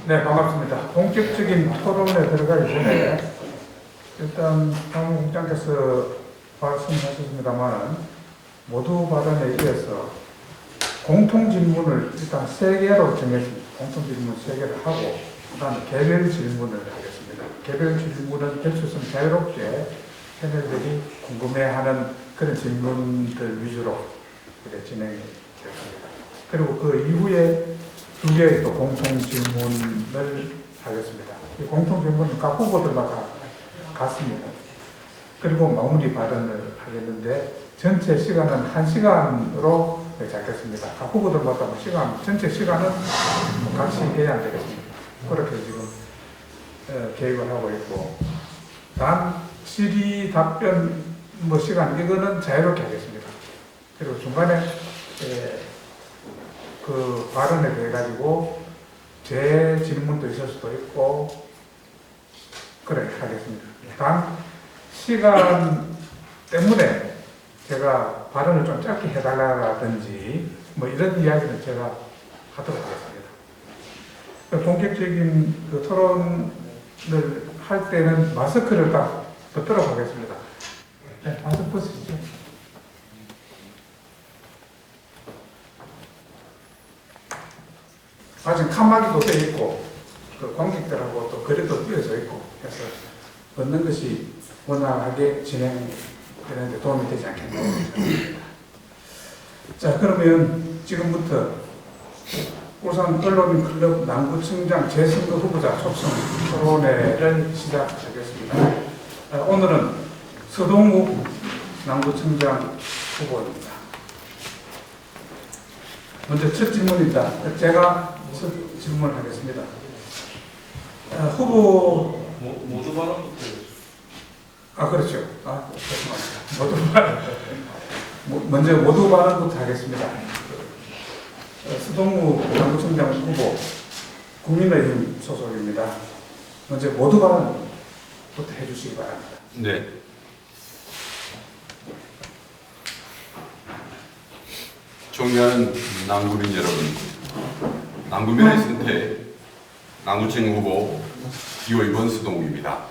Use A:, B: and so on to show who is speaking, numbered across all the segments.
A: 네, 반갑습니다. 본격적인 토론에 들어가기 전에 일단 사무국장께서 말씀하셨습니다만 모두 발언에 이어서 공통 질문을 일단 3개로 정했습니다. 공통 질문 3개를 하고 그다음에 개별 질문을 하겠습니다. 개별 질문은 될 수 있으면 자유롭게 패널들이 궁금해하는 그런 질문들 위주로 진행이 되었습니다. 그리고 그 이후에 2개의 또 공통 질문을 하겠습니다. 이 공통 질문은 각 후보들마다 같습니다. 그리고 마무리 발언을 하겠는데 전체 시간은 1시간으로 잡겠습니다. 각 후보들마다 전체 시간은 같이 해야 되겠습니다. 그렇게 지금 계획을 하고 있고, 단 질의 답변 시간 이거는 자유롭게 하겠습니다. 그리고 중간에 그 발언에 대해 가지고 제 질문도 있을 수도 있고 그래 하겠습니다. 단 시간 때문에 제가 발언을 좀 짧게 해달라든지 이런 이야기는 제가 하도록 하겠습니다. 본격적인 그 토론을 할 때는 마스크를 딱 벗도록 하겠습니다. 네, 마스크 벗으시죠. 아직 칸막이도 돼 있고, 그 관객들하고 또 거리도 띄어져 있고 해서 벗는 것이 원활하게 진행되는데 도움이 되지 않겠나 생각합니다. 자, 그러면 지금부터 울산 언론인클럽 남구청장 재선거 후보자 초청 토론회를 시작하겠습니다. 오늘은 서동욱 남구청장 후보입니다. 먼저 첫 질문입니다. 제가 질문을 하겠습니다. 후보
B: 모두 발언부터.
A: 그렇죠. 죄송합니다. 모두 발언. 먼저 모두 발언부터 하겠습니다. 서동욱 남구청장 후보 국민의힘 소속입니다. 먼저 모두 발언부터 해주시기 바랍니다.
B: 네. 존경하는 남구민 여러분, 남구민의 선택 남구청 후보 기호 2번 서동욱입니다.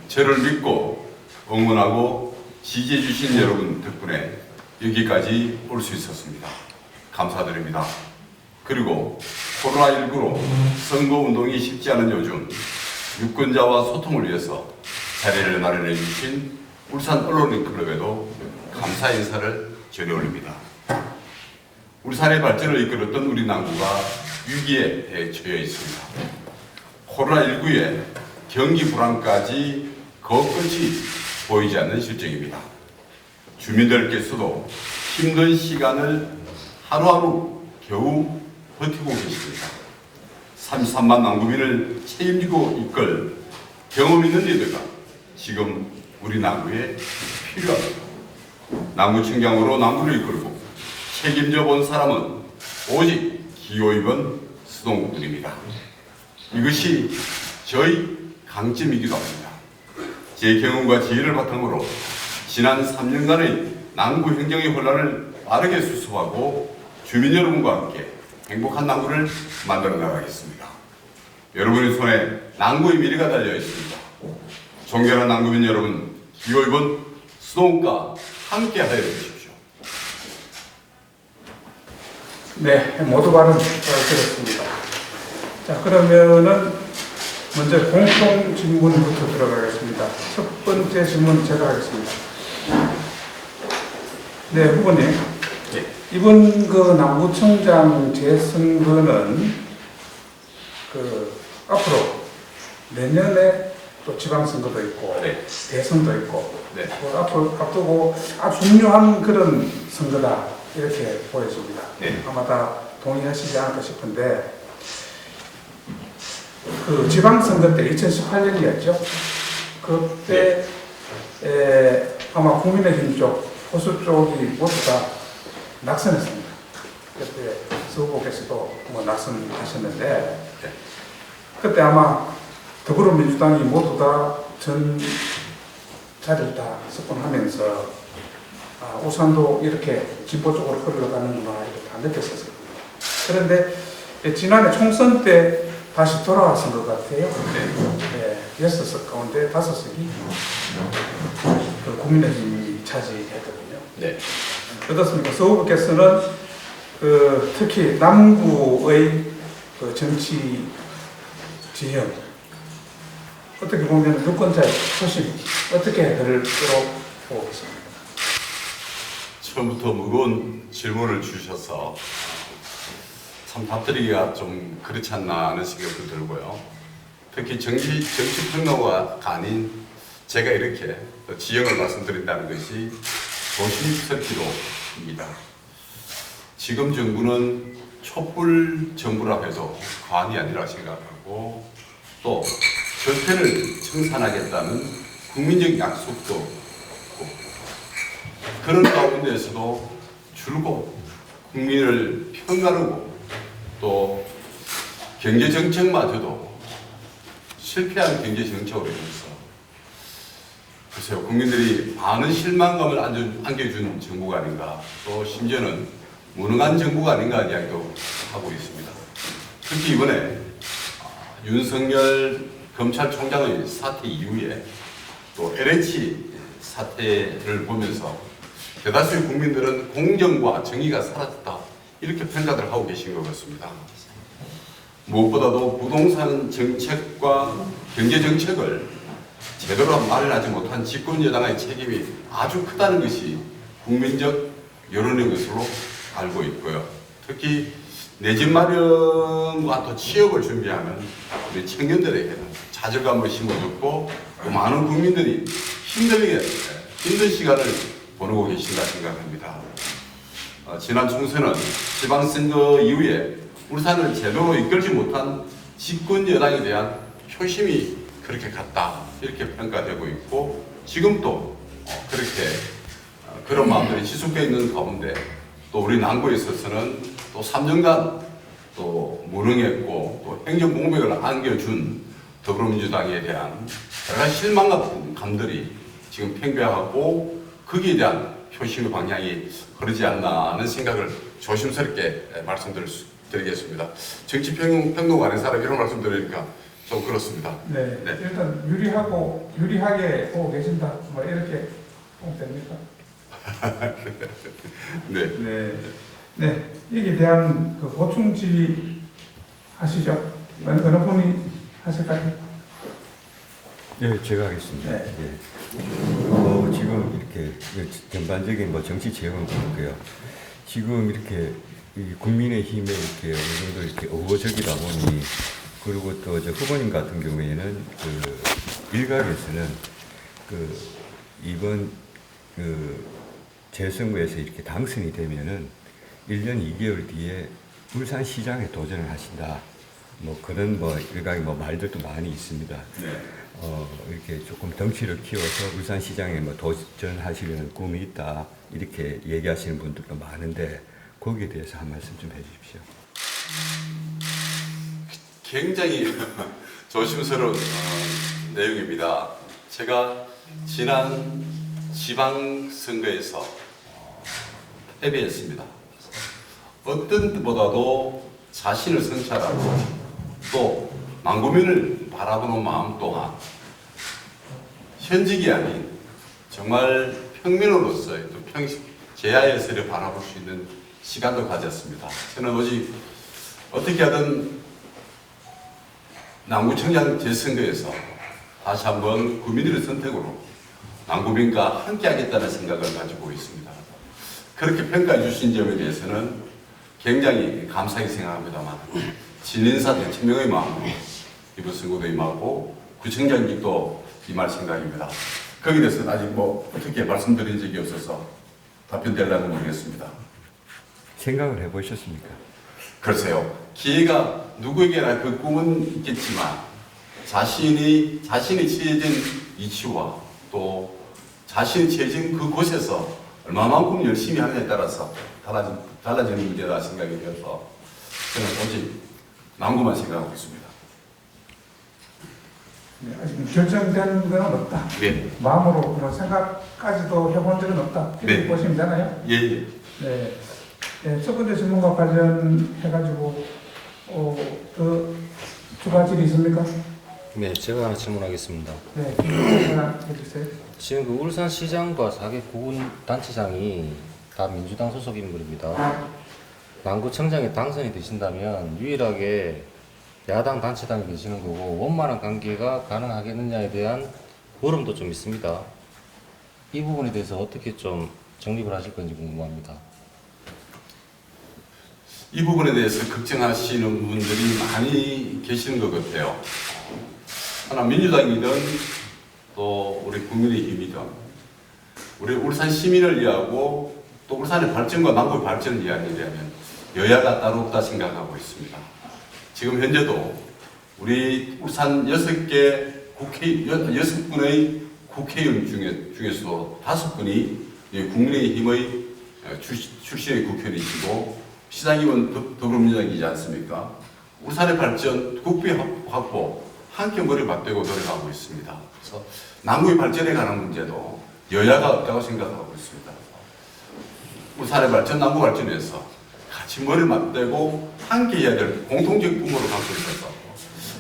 B: 저를 믿고 응원하고 지지해 주신 여러분 덕분에 여기까지 올 수 있었습니다. 감사드립니다. 그리고 코로나19로 선거운동이 쉽지 않은 요즘 유권자와 소통을 위해서 자리를 마련해 주신 울산 언론인클럽에도 감사 인사를 전해 올립니다. 울산의 발전을 이끌었던 우리 남구가 위기에 처해 있습니다. 코로나19에 경기 불안까지 거끝이 보이지 않는 실정입니다. 주민들께서도 힘든 시간을 하루하루 겨우 버티고 계십니다. 33만 남구민을 책임지고 이끌 경험 있는 리더가 지금 우리 남구에 필요합니다. 남구청장으로 남구를 이끌고 책임져 본 사람은 오직 기호 2번 서동욱입니다. 이것이 저희 강점이기도 합니다. 제 경험과 지혜를 바탕으로 지난 3년간의 남구 행정의 혼란을 빠르게 수습하고 주민 여러분과 함께 행복한 남구를 만들어 나가겠습니다. 여러분의 손에 남구의 미래가 달려 있습니다. 존경하는 남구민 여러분, 기호 2번 서동욱과 함께 하여 주십시오.
A: 네, 모두 발언 들었습니다. 자, 그러면은 먼저 공통 질문부터 들어가겠습니다. 첫 번째 질문 제가 하겠습니다. 네, 후보님.
B: 네.
A: 이번 그 남구청장 재선거는 앞으로 내년에 또 지방선거도 있고,
B: 네.
A: 대선도 있고,
B: 네.
A: 앞으로 앞두고 아주 중요한 그런 선거다 이렇게 보여집니다.
B: 네.
A: 아마 다 동의하시지 않을까 싶은데, 그 지방선거 때 2018년이었죠. 그때 아마 국민의힘 쪽, 보수 쪽이 모두 다 낙선했습니다. 그때 서 후보께서도 낙선하셨는데, 그때 아마 더불어민주당이 모두 다 전 자리를 다 석권하면서 우산도 이렇게 진보 쪽으로 흘러가는구나 이렇게 다 느꼈었습니다. 그런데 지난해 총선 때 다시 돌아가신 것 같아요.
B: 네.
A: 6석 가운데 5석이 그 국민의힘이 차지했거든요.
B: 네.
A: 어떻습니까? 서울구께서는 그 특히 남구의 그 정치 지형, 어떻게 보면 유권자의 표심 어떻게 글을 끌어보고 계십니까?
B: 처음부터 무거운 질문을 주셔서 참 답드리기가 좀 그렇지 않나 하는 생각도 들고요. 특히 정치평론가가 아닌 제가 이렇게 지형을 말씀드린다는 것이 조심스럽기도입니다. 지금 정부는 촛불 정부라 해도 과언이 아니라 생각하고 또 절편을 청산하겠다는 국민적 약속도 있고 그런 가운데에서도 줄곧 국민을 편가르고 또 경제정책마저도 실패한 경제정책으로 인해서 글쎄요, 국민들이 많은 실망감을 안겨준 정부가 아닌가, 또 심지어는 무능한 정부가 아닌가 이야기도 하고 있습니다. 특히 이번에 윤석열 검찰총장의 사퇴 이후에 또 LH 사태를 보면서 대다수의 국민들은 공정과 정의가 사라졌다 이렇게 평가를 하고 계신 것 같습니다. 무엇보다도 부동산 정책과 경제 정책을 제대로 마련하지 못한 집권 여당의 책임이 아주 크다는 것이 국민적 여론의 것으로 알고 있고요. 특히 내 집 마련과 또 취업을 준비하면 우리 청년들에게는 좌절감을 심어줬고 또 많은 국민들이 힘든 시간을 보내고 계신다 생각합니다. 지난 총선은 지방선거 이후에 울산을 제대로 이끌지 못한 집권 여당에 대한 표심이 그렇게 갔다 이렇게 평가되고 있고 지금도 그렇게 그런 마음들이 지속되어 있는 가운데 또 우리 남구에 있어서는 또 3년간 또 무능했고 또 행정 공백을 안겨준 더불어민주당에 대한 여러 가지 실망감들이 지금 팽배하고 거기에 대한 표심의 방향이 그러지 않나 하는 생각을 조심스럽게 말씀드리겠습니다. 정치평론가 아닌 사람이 이런 말씀 드리니까 좀 그렇습니다.
A: 네. 일단 유리하게 보고 계신다. 뭐 이렇게 보면 됩니까?
B: 네.
A: 네. 여기에 대한 그 보충 질의 하시죠. 어느 분이 하실까요?
C: 네, 제가 하겠습니다.
A: 네.
C: 예. 지금 이렇게 전반적인 정치 제형을 보고요. 지금 이렇게 이 국민의힘에 이렇게 어느 정도 이렇게 어거적이다 보니 그리고 또 후보님 같은 경우에는 그 일각에서는 그 이번 그 재선거에서 이렇게 당선이 되면은 1년 2개월 뒤에 울산시장에 도전을 하신다. 뭐 그런 일각의 말들도 많이 있습니다.
B: 네.
C: 이렇게 조금 덩치를 키워서 울산시장에 도전하시려는 꿈이 있다. 이렇게 얘기하시는 분들도 많은데 거기에 대해서 한 말씀 좀 해주십시오.
B: 굉장히 조심스러운 내용입니다. 제가 지난 지방선거에서 패배했습니다. 어떤 때보다도 자신을 성찰하고 또 남구민을 바라보는 마음 또한 현직이 아닌 정말 평민으로서의 또 제야의 세를 바라볼 수 있는 시간도 가졌습니다. 저는 오직 어떻게 하든 남구청장 재선거에서 다시 한번 구민들의 선택으로 남구민과 함께 하겠다는 생각을 가지고 있습니다. 그렇게 평가해 주신 점에 대해서는 굉장히 감사하게 생각합니다만 진인사 대천명의 마음으로 이번 선거도 임하고 구청장직도 임할 생각입니다. 거기에 대해서는 아직 어떻게 말씀드린 적이 없어서 답변되려고 모르겠습니다.
C: 생각을 해보셨습니까?
B: 글쎄요. 기회가 누구에게나 그 꿈은 있겠지만 자신이 처해진 위치와 또 자신이 처해진 그곳에서 얼마만큼 열심히 하느냐에 따라서 달라지는 문제다 생각이 되어서 저는 오직 남구만 생각하고 있습니다.
A: 네, 아직 결정된 건 없다.
B: 네.
A: 마음으로 그런 생각까지도 해본 적은 없다. 이렇게
B: 네.
A: 보시면 되나요?
B: 예.
A: 네. 네, 첫 번째 질문과 관련해가지고 더 추가 질의 있습니까?
D: 네, 제가 하나 질문하겠습니다.
A: 네, 하나 해주세요.
D: 지금 그 울산시장과 4개 구군단체장이 다 민주당 소속 인물입니다. 남구청장에 당선이 되신다면 유일하게 야당 단체장이 되시는 거고 원만한 관계가 가능하겠느냐에 대한 물음도 좀 있습니다. 이 부분에 대해서 어떻게 좀 정립을 하실 건지 궁금합니다.
B: 이 부분에 대해서 걱정하시는 분들이 많이 계시는 것 같아요. 하나 민주당이든 또 우리 국민의힘이든 우리 울산 시민을 위하고 또 울산의 발전과 남구의 발전을 위하면 여야가 따로 없다 생각하고 있습니다. 지금 현재도 우리 울산 6분의 국회의원 중에서도 5분이 국민의힘의 출신의 국회의원이시고 시장님은 더불어민주당이지 않습니까? 울산의 발전, 국비 확보 함께 머리 맞대고 노력하고 있습니다. 그래서 남구의 발전에 관한 문제도 여야가 없다고 생각하고 있습니다. 울산의 발전, 남구 발전에서 같이 머리를 맞대고 함께 해야 될 공통적 부모를 갖고 있어서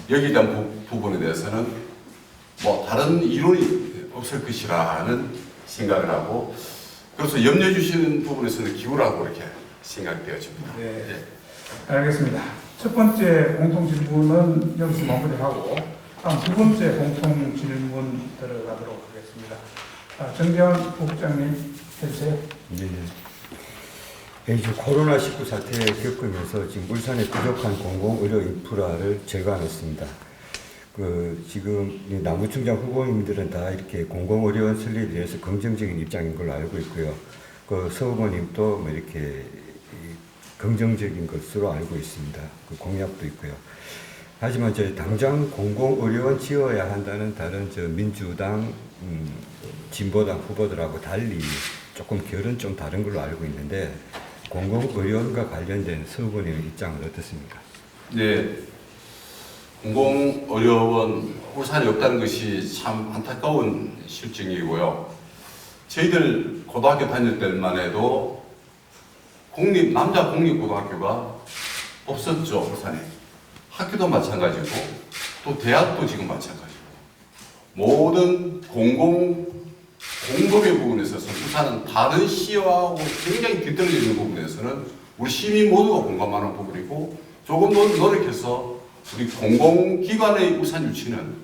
B: 여기에 대한 부분에 대해서는 뭐 다른 이론이 없을 것이라는 생각을 하고 그래서 염려해 주시는 부분에서는 기우라고 이렇게 생각되어집니다.
A: 네. 알겠습니다. 첫 번째 공통 질문은 여기서 마무리하고 다음 두 번째 공통 질문 들어가도록 하겠습니다. 정재환 부국장님 해주세요.
C: 네. 이 코로나19 사태를 겪으면서 지금 울산의 부족한 공공의료 인프라를 제거하였습니다. 지금 남구청장 후보님들은 다 이렇게 공공의료원 설립에 대해서 긍정적인 입장인 걸로 알고 있고요. 서 후보님도 뭐 이렇게 긍정적인 것으로 알고 있습니다. 공약도 있고요. 하지만 당장 공공의료원 지어야 한다는 다른 민주당, 진보당 후보들하고 달리 조금 결은 좀 다른 걸로 알고 있는데 공공의료원과 관련된 서 후보님의 입장은 어떻습니까?
B: 네. 공공의료원 울산에 없다는 것이 참 안타까운 실정이고요. 저희들 고등학교 다닐 때만 해도 남자 공립고등학교가 없었죠, 울산에. 학교도 마찬가지고, 또 대학도 지금 마찬가지고. 모든 공급의 부분에 있어서 울산은 다른 시하고 굉장히 뒤떨어져 있는 부분에서는 우리 시민 모두가 공감하는 부분이고, 조금 더 노력해서 우리 공공기관의 울산 유치는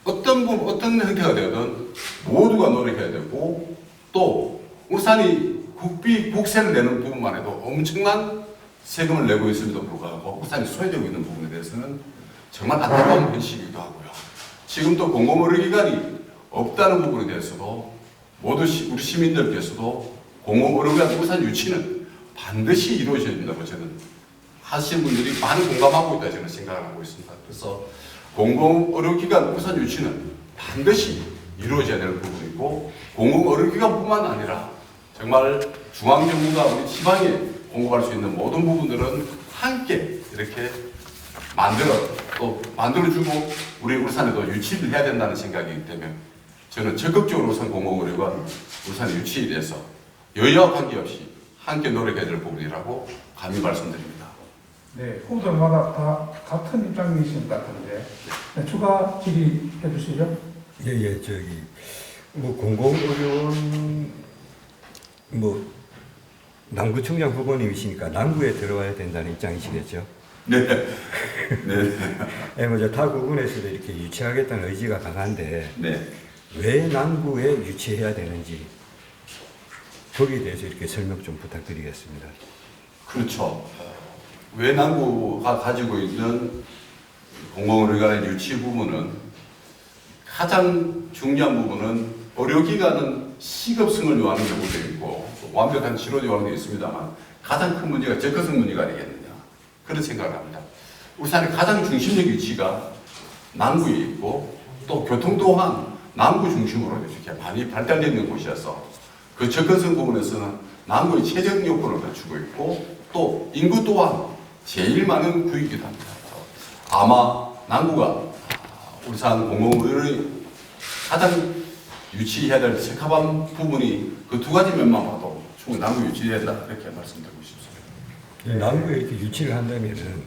B: 어떤 형태가 되든 모두가 노력해야 되고, 또 울산이 국세를 내는 부분만 해도 엄청난 세금을 내고 있음에도 불구하고 울산이 소외되고 있는 부분에 대해서는 정말 안타까운 현실이기도 하고요. 지금도 공공의료기관이 없다는 부분에 대해서도 모두 우리 시민들께서도 공공의료기관 울산 유치는 반드시 이루어져야 된다고 저는 하시는 분들이 많이 공감하고 있다 저는 생각을 하고 있습니다. 그래서 공공의료기관 울산 유치는 반드시 이루어져야 되는 부분이고 공공의료기관뿐만 아니라 정말 중앙정부가 우리 지방에 공급할 수 있는 모든 부분들은 함께 이렇게 만들어주고 우리 울산에도 유치를 해야 된다는 생각이기 때문에 저는 적극적으로 우선 공공의료관 울산의 유치에 대해서 여야와 관계없이 함께 노력해야 될 부분이라고 감히 말씀드립니다.
A: 네, 후보들마다 다 같은 입장이신 것 같은데 네, 추가 질의해 주시죠.
C: 예, 공공의료원 남구청장 후보님이시니까 남구에 들어와야 된다는 입장이시겠죠?
B: 네. 네.
C: 타 구군에서도 이렇게 유치하겠다는 의지가 강한데
B: 네.
C: 왜 남구에 유치해야 되는지 거기에 대해서 이렇게 설명 좀 부탁드리겠습니다.
B: 그렇죠. 왜 남구가 가지고 있는 공공의료기관의 유치 부분은 가장 중요한 부분은 의료기관은 시급성을 요하는 경우도 있고 완벽한 치료를 요하는 게 있습니다만 가장 큰 문제가 접근성 문제가 아니겠느냐 그런 생각을 합니다. 울산의 가장 중심적 위치가 남구에 있고 또 교통 또한 남구 중심으로 이렇게 많이 발달되어 있는 곳이어서 그 접근성 부분에서는 남구의 최적 요건을 갖추고 있고 또 인구 또한 제일 많은 구이기도 합니다. 아마 남구가 울산 공공의료의 가장 유치해야 될 적합한 부분이 그 두 가지 면만 봐도 충분히 남구 유치해야 된다 이렇게 말씀드리고 싶습니다.
C: 남구에 이렇게 유치를 한다면은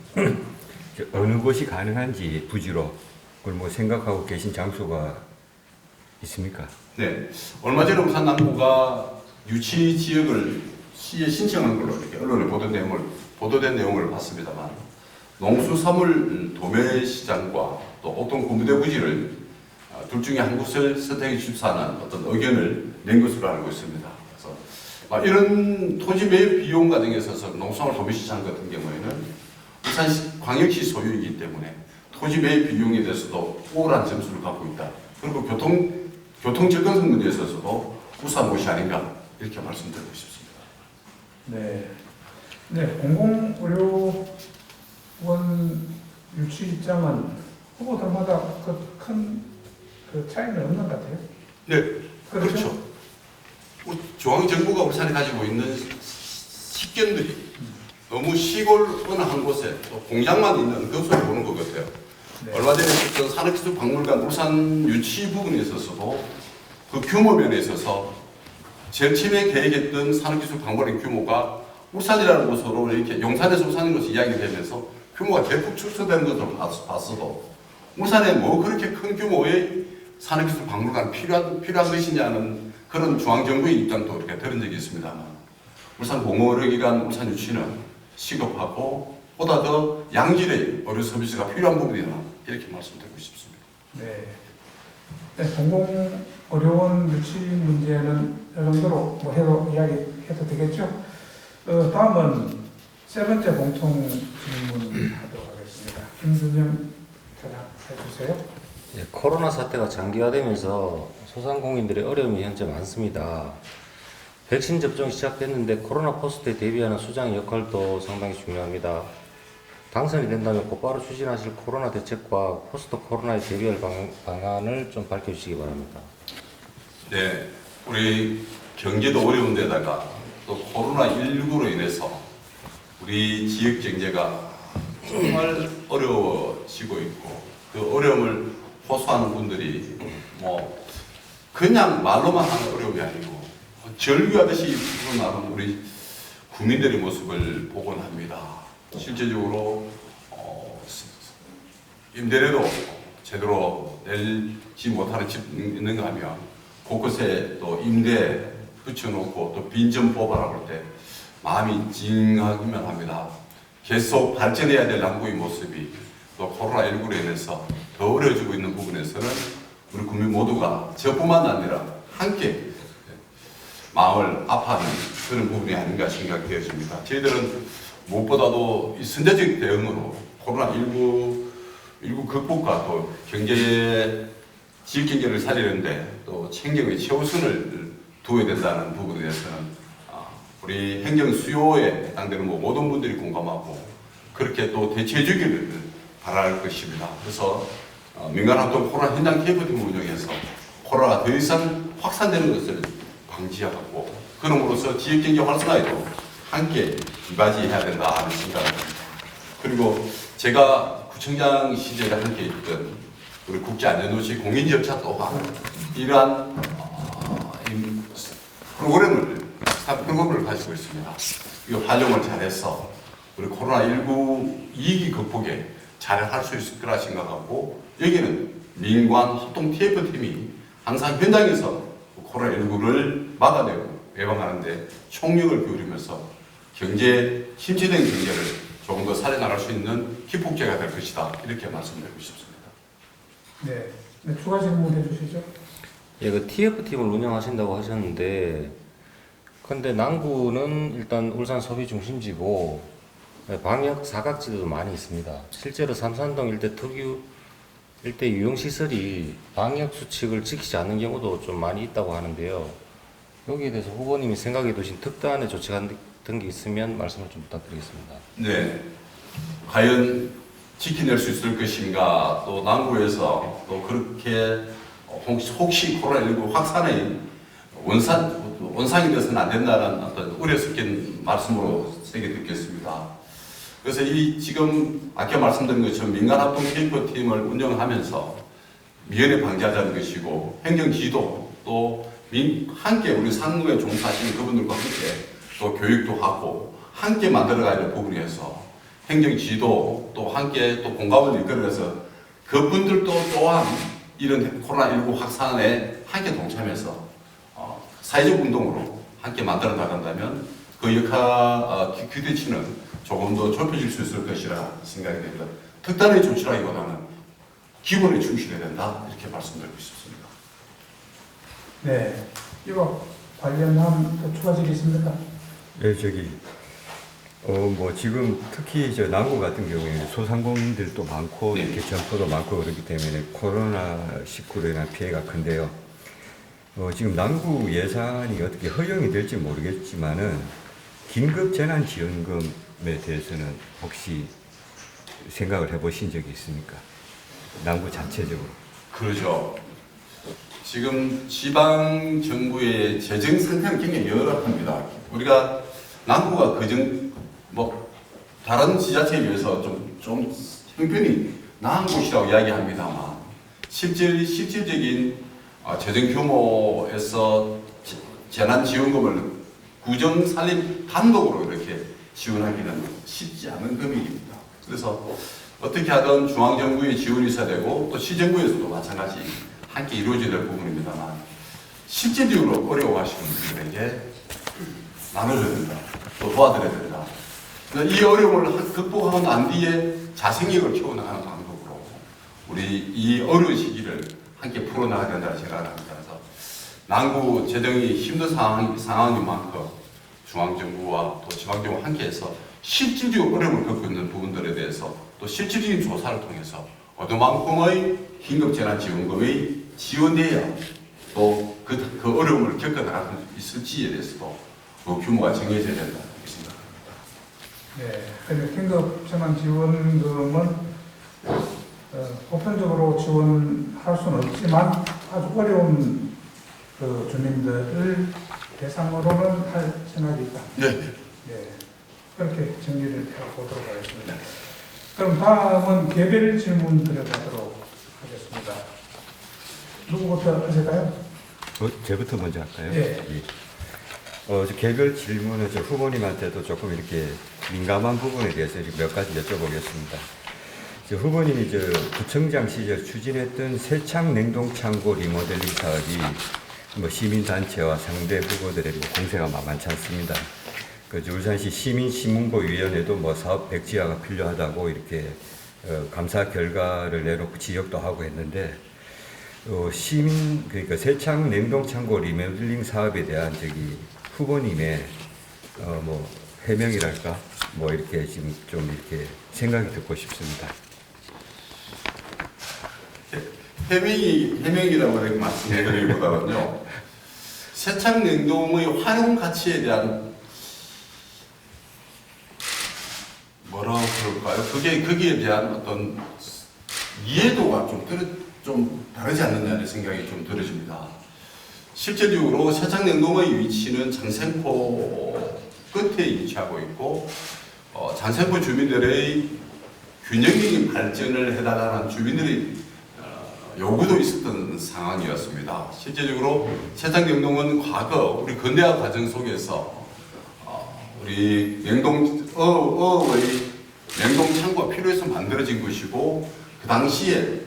C: 어느 곳이 가능한지 부지로 그걸 뭐 생각하고 계신 장소가 있습니까?
B: 네. 얼마 전에 울산 남구가 유치 지역을 시에 신청한 걸로 이렇게 언론에 보도된 내용을 봤습니다만, 농수산물 도매시장과 또 옥동 군부대 부지를 둘 중에 한 곳을 선택해 주십사는 어떤 의견을 낸 것으로 알고 있습니다. 그래서 이런 토지 매입 비용 과정에 있어서 농수산물 도매시장 같은 경우에는 울산 광역시 소유이기 때문에 토지 매입 비용에 대해서도 우월한 점수를 갖고 있다. 그리고 교통 접근성 문제에 있어서도 우수한 곳이 아닌가 이렇게 말씀드리고 싶습니다.
A: 네. 네, 공공의료원 유치 입장은 후보들마다 큰 차이는 없는 것 같아요.
B: 네,
A: 그렇죠?
B: 그렇죠. 중앙정부가 울산에 가지고 있는 식견들이 너무 시골 어느 한 곳에 또 공장만 있는 그것으로 보는 것 같아요.
A: 네.
B: 얼마 전에 있었던 산업기술박물관 울산 유치 부분에 있어서도 그 규모 면에 있어서 제일 처음에 계획했던 산업기술박물관 규모가 울산이라는 곳으로 이렇게 용산에서 울산인 것이 이야기되면서 규모가 대폭 축소되는 것을 봤어도 울산에 뭐 그렇게 큰 규모의 산업기술박물관이 필요한 것이냐는 그런 중앙정부의 입장도 이렇게 들은 적이 있습니다만, 울산 공공의료기관 울산 유치는 시급하고 보다 더 양질의 의료 서비스가 필요한 부분이다 이렇게 말씀드리고 싶습니다.
A: 네. 네, 공공의료원 유치 문제는 이 정도로 뭐 이야기해도 되겠죠? 다음은 세 번째 공통 질문 하도록 하겠습니다. 김준영 차장 해주세요.
D: 예, 코로나 사태가 장기화되면서 소상공인들의 어려움이 현재 많습니다. 백신 접종이 시작됐는데 코로나 포스트에 대비하는 수장의 역할도 상당히 중요합니다. 당선이 된다면 곧바로 추진하실 코로나 대책과 포스트 코로나에 대비할 방안을 좀 밝혀주시기 바랍니다.
B: 네, 우리 경제도 어려운 데다가 또 코로나19로 인해서 우리 지역 경제가 정말 어려워지고 있고, 그 어려움을 호소하는 분들이 뭐 그냥 말로만 하는 어려움이 아니고 절규하듯이 풀어나가는 우리 국민들의 모습을 보곤 합니다. 실제적으로 임대료도 제대로 내지 못하는 집 있는가 하면 곳곳에 또 임대 붙여놓고 또 빈점 뽑아라 볼 때 마음이 찡하기만 합니다. 계속 발전해야 될 남구의 모습이 또 코로나19로 인해서 더 어려워지고 있는 부분에서는 우리 국민 모두가 저뿐만 아니라 함께 마음을 아파하는 그런 부분이 아닌가 생각되어집니다. 저희들은 무엇보다도 이 선제적 대응으로 코로나19 극복과 또 지역 경제를 살리는데 또 행정의 최우선을 두어야 된다는 부분에 대해서는 우리 행정 수요에 해당되는 모든 분들이 공감하고 그렇게 또 대처해주기를 바랄 것입니다. 그래서 민간합동 코로나 현장 케이프팀을 운영해서 코로나가 더 이상 확산되는 것을 방지하고 그럼으로써 지역경제 활성화에도 함께 이바지해야 된다 하는 생각입니다. 그리고 제가 구청장 시절에 함께 있던 우리 국제안전도시 공인지업차 또한 이러한 프로그램을 가지고 있습니다. 이 활용을 잘해서 우리 코로나19 위기 극복에 잘 할 수 있을 거라 생각하고, 여기는 민관 합동 TF팀이 항상 현장에서 코로나19를 막아내고 예방하는데 총력을 기울이면서 침체된 경제를 조금 더 살려나갈 수 있는 기폭제가 될 것이다 이렇게 말씀드리고 싶습니다.
A: 네, 네, 추가 질문 해주시죠.
D: 예, 그 TF팀을 운영하신다고 하셨는데, 근데 남구는 일단 울산 소비 중심지고 방역 사각지대도 많이 있습니다. 실제로 삼산동 일대 유흥시설이 방역 수칙을 지키지 않는 경우도 좀 많이 있다고 하는데요. 여기에 대해서 후보님이 생각해 두신 특단의 조치 같은 게 있으면 말씀을 좀 부탁드리겠습니다.
B: 네, 과연 지켜낼 수 있을 것인가, 또 남구에서 또 그렇게 혹시 코로나19 확산의 원상이 되어서는 안 된다는 어떤 우려 섞인 말씀으로 세게 듣겠습니다. 그래서 지금 아까 말씀드린 것처럼 민간합동 케이프팀을 운영하면서 미연에 방지하자는 것이고, 행정지도 또 함께 우리 상무에 종사하시는 그분들과 함께 또 교육도 하고 함께 만들어가야 될 부분이어서 행정지도 또 함께 또 공감을 이끌어서 그분들도 또한 이런 코로나19 확산에 함께 동참해서 사회적 운동으로 함께 만들어 나간다면 그 기대치는 조금 더 좁혀질 수 있을 것이라 생각이 됩니다. 특단의 조치라기보다는 기본에 충실해야 된다 이렇게 말씀드리고 싶습니다.
A: 네, 이거 관련한 또 추가 질의 있습니까?
C: 네, 뭐 지금 특히 저 남구 같은 경우에 소상공인들도 많고
B: 네.
C: 이렇게 점포도 많고 그렇기 때문에 코로나19로 인한 피해가 큰데요. 지금 남구 예산이 어떻게 허용이 될지 모르겠지만은 긴급 재난지원금에 대해서는 혹시 생각을 해보신 적이 있습니까? 남구 자체적으로.
B: 그러죠. 지금 지방 정부의 재정 상태는 굉장히 열악합니다. 우리가 남구가 다른 지자체에 비해서 좀 형편이 나은 곳이라고 이야기합니다만 실질적인 재정 규모에서 재난지원금을 구정산림 단독으로 이렇게 지원하기는 쉽지 않은 금액입니다. 그래서 어떻게 하든 중앙정부의 지원이 있어야 되고 또 시정부에서도 마찬가지 함께 이루어져야 될 부분입니다만 실질적으로 어려워하시는 분들에게 나눠줘야 된다. 또 도와드려야 된다. 이 어려움을 극복하고 난 뒤에 자생력을 키워나가는 방법으로 우리 이 어려운 시기를 함께 풀어나가야 된다고 생각을 합니다. 그래서 남구 재정이 힘든 상황인 만큼 중앙정부와 또 지방정부 함께해서 실질적으로 어려움을 겪고 있는 부분들에 대해서 또 실질적인 조사를 통해서 어느만큼의 긴급재난지원금이 지원돼야 또 그 어려움을 겪어나갈 수 있을지에 대해서도 그 규모가 정해져야 된다 이렇게 생각합니다.
A: 네, 그래서 긴급 재난지원금은 보편적으로 지원할 수는 없지만 아주 어려운 그 주민들을 대상으로는 할 생각이 있다.
B: 네.
A: 네, 그렇게 정리를 해보도록 하겠습니다. 그럼 다음은 개별 질문 드려보도록 하겠습니다. 누구부터 하실까요?
C: 제부터 먼저 할까요?
A: 예.
C: 저 개별 질문은 저 후보님한테도 조금 이렇게 민감한 부분에 대해서 몇 가지 여쭤보겠습니다. 저 후보님이 저 구청장 시절 추진했던 새창 냉동창고 리모델링 사업이 뭐 시민단체와 상대 후보들의 뭐 공세가 만만치 않습니다. 그 울산시 시민신문고위원회도 뭐 사업 백지화가 필요하다고 이렇게 감사 결과를 내놓고 지적도 하고 했는데 그러니까 새창 냉동창고 리모델링 사업에 대한 후보님의 뭐 해명이랄까 뭐 이렇게 지금 좀 이렇게 생각이 듣고 싶습니다.
B: 해명이라고 이렇게 말씀드리기보다는요. 새창 냉동의 활용 가치에 대한 뭐라고 그럴까요? 거기에 대한 어떤 이해도가 좀 다르지 않느냐는 생각이 좀 들어집니다. 실질적으로 새창 냉동의 위치는 장생포 끝에 위치하고 있고 장생포 주민들의 균형적인 발전을 해달라는 주민들의 요구도 있었던 상황이었습니다. 실제적으로 새창 냉동은 과거 우리 근대화 과정 속에서 우리 어의 냉동 창고가 필요해서 만들어진 것이고 그 당시에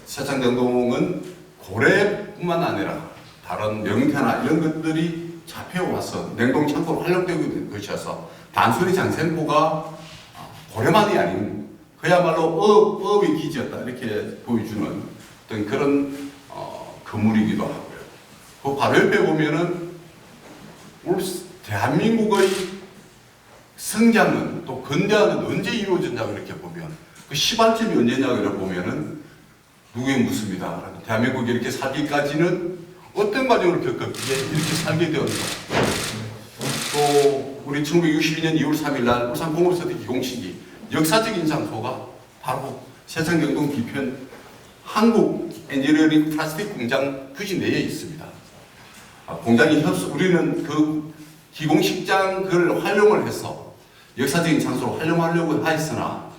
B: 새창 냉동은 고래뿐만 아니라 다른 명태나 이런 것들이 잡혀와서 냉동 창고로 활용되고 있는 것이어서 단순히 장생포가 고래만이 아닌 그야말로 어업의 기지였다 이렇게 보여주는 어떤 그런 건물이기도 하고요. 그 바로 옆에 보면은 우리 대한민국의 성장은 또 근대화는 언제 이루어졌냐고 이렇게 보면 그 시발점이 언제냐고 이렇게 보면은 누구에 묻습니다. 대한민국이 이렇게 살기까지는 어떤 과정을 겪었기에 이렇게 살게 되었나. 또 우리 1962년 2월 3일 날 울산 공업서대 기공식이 역사적인 장소가 바로 새창 냉동 뒤편 한국 엔지니어링 플라스틱 공장 부지 내에 있습니다. 공장이 우리는 그 기공식장 그걸 활용을 해서 역사적인 장소로 활용하려고 하였으나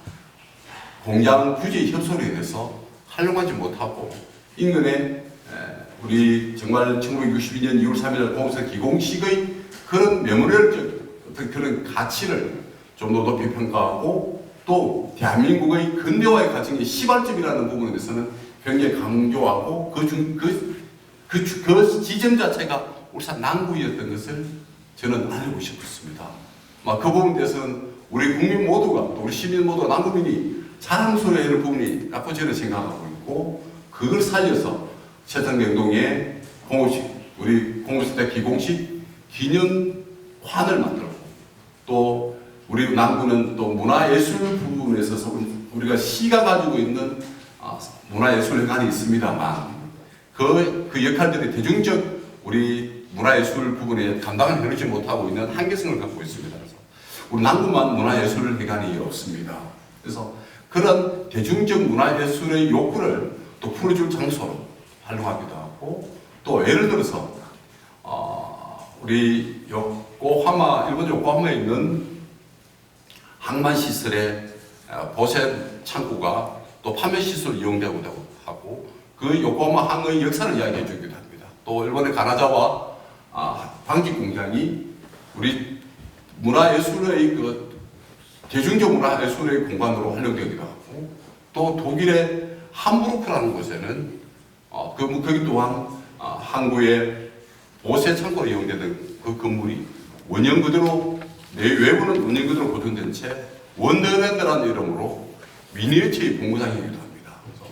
B: 공장 규제의 협소로 인해서 활용하지 못하고 인근에 우리 정말 1962년 2월 3일 공업서 기공식의 그런 메모리얼적 어떤 그런 가치를 좀 더 높이 평가하고 또 대한민국의 근대화의 과정의 시발점이라는 부분에 대해서는 굉장히 강조하고 그 지점 자체가 울산 남구였던 것을 저는 알고 싶었습니다. 그 부분에 대해서는 우리 국민 모두가 또 우리 시민 모두가 남구민이 자랑스러워하는 부분이 라고 저는 생각하고 있고 그걸 살려서 세창냉동에 우리 공공센터 기공식 기념관을 만들고 또 우리 남구는 또 문화예술 부분에 있어서 우리가 시가 가지고 있는 문화예술관이 있습니다만 그 역할들이 대중적 우리 문화예술 부분에 감당을 해내지 못하고 있는 한계성을 갖고 있습니다. 그래서 우리 남구만 문화예술회관이 없습니다. 그래서 그런 대중적 문화예술의 욕구를 또 풀어줄 장소로 활용하기도 하고 또 예를 들어서 우리 일본 요코하마에 있는 항만시설의 보세 창고가 또 판매시설로 이용되기도 하고 그 요코하마 항의 역사를 이야기해 주기도 합니다. 또 일본의 가나자와 방직 공장이 우리 문화예술의 대중적 문화예술의 공간으로 활용되기도 하고 또 독일의 함부르크라는 곳에는 거기 또한 항구의 보세 창고로 이용되는 그 건물이 원형 그대로 외부는 원형 그대로 보존된 채 원더랜드라는 이름으로 미니어처의 본고장이기도 합니다. 그래서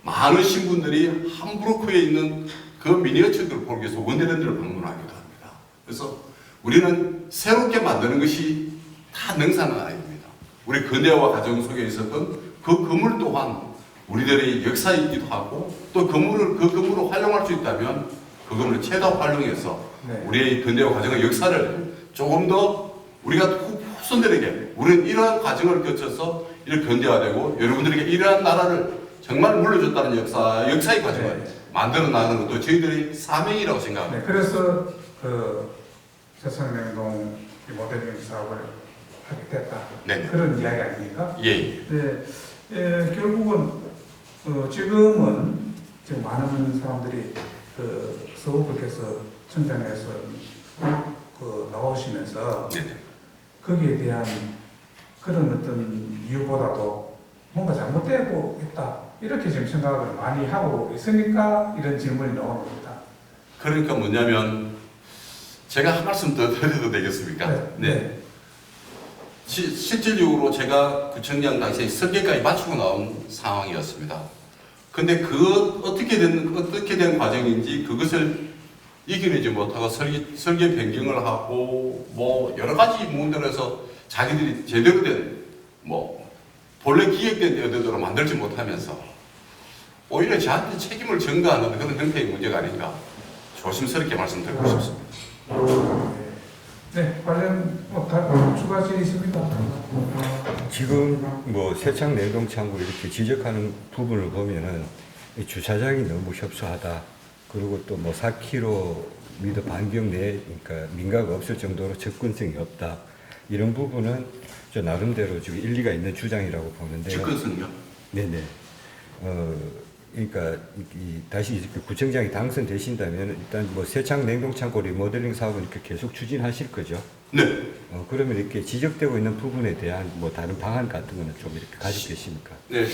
B: 많은 신분들이 함부르크에 있는 그 미니어처들을 보기 위해서 원더랜드를 방문하기도 합니다. 그래서 우리는 새롭게 만드는 것이 다 능사는 아닙니다. 우리 근대화 과정 속에 있었던 그 건물 또한 우리들의 역사이기도 하고 또 그 건물을 활용할 수 있다면 그 건물을 최대 활용해서 우리의 근대화 과정의 역사를 조금 더 우리가 후손들에게 우리는 이러한 과정을 거쳐서 이렇게 근대화되고 여러분들에게 이러한 나라를 정말 물려줬다는 역사의 과정을 만들어 나가는 것도 저희들의 사명이라고 생각합니다.
A: 그래서 세창냉동 모델링 사업을 하게 됐다. 그런 이야기 아닙니까?
B: 예.
A: 결국은 지금은 지금 많은 사람들이 서울국에서 천장에서 나오시면서 거기에 대한 그런 어떤 이유보다도 뭔가 잘못되고 있다 이렇게 지금 생각을 많이 하고 있으니까 이런 질문이 나오는 겁니다.
B: 그러니까 뭐냐면 제가 한 말씀 더 드려도 되겠습니까? 네. 실질적으로 제가 구청장 당시에 설계까지 마치고 나온 상황이었습니다. 근데 어떻게 된 과정인지 그것을 이겨내지 못하고 설계 변경을 하고 여러 가지 부분들에서 자기들이 제대로 된 본래 기획된 의도대로 만들지 못하면서 오히려 저한테 책임을 전가하는 그런 형태의 문제가 아닌가 조심스럽게 말씀드리고 싶습니다.
A: 네, 관련 추가 질의 있습니다.
C: 지금 세창 냉동창고 이렇게 지적하는 부분을 보면은 이 주차장이 너무 협소하다. 그리고 또 4km 반경 내에 그러니까 민가가 없을 정도로 접근성이 없다. 이런 부분은 저 나름대로 지금 일리가 있는 주장이라고 보는데요.
B: 접근성요?
C: 네네. 그러니까 다시 이렇게 구청장이 당선되신다면 일단 세창 냉동창고 리모델링 사업은 이렇게 계속 추진하실 거죠?
B: 네.
C: 그러면 이렇게 지적되고 있는 부분에 대한 다른 방안 같은 거는 좀 이렇게 가지고 계십니까?
B: 네.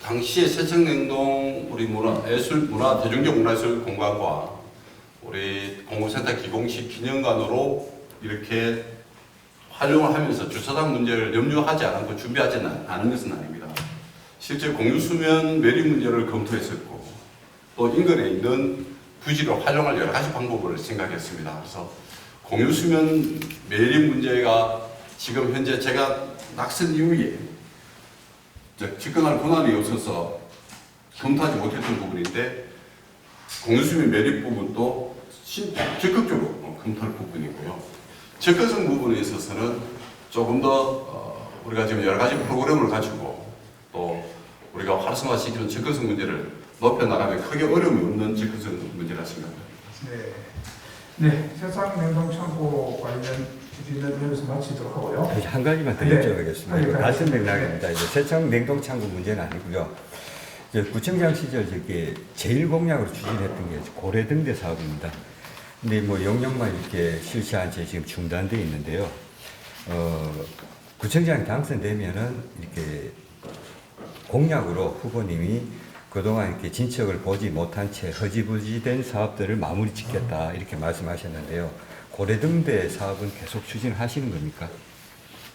B: 당시에 세창냉동 우리 대중적 문화예술 공간과 우리 공공센터 기공식 기념관으로 이렇게 활용을 하면서 주차장 문제를 염려하지 않고 준비하지 않은 것은 아닙니다. 실제 공유수면 매립 문제를 검토했었고 또 인근에 있는 부지를 활용할 여러 가지 방법을 생각했습니다. 그래서 공유수면 매립 문제가 지금 현재 제가 낙선 이후에 집권할 권한이 없어서 검토하지 못했던 부분인데 공유수면 매립 부분도 적극적으로 검토할 부분이고요. 접근성 부분에 있어서는 조금 더 우리가 지금 여러 가지 프로그램을 가지고 또 우리가 활성화시키는 접근성 문제를 높여나가면 크게 어려움이 없는 접근성 문제라 생각합니다.
A: 네, 세창냉동창고 관련 질의는 여기서 마치도록 하고요.
C: 한 가지만 더 여쭤보겠습니다. 같은 맥락입니다. 세창 냉동창고 문제는 아니고요. 구청장 시절 제1공약으로 추진했던 게 고래등대 사업입니다. 근데 영역만 이렇게 실시한 채 지금 중단되어 있는데요. 구청장이 당선되면은 이렇게 공약으로 후보님이 그동안 이렇게 진척을 보지 못한 채 허지부지된 사업들을 마무리 짓겠다 이렇게 말씀하셨는데요. 고래등대 사업은 계속 추진하시는 겁니까?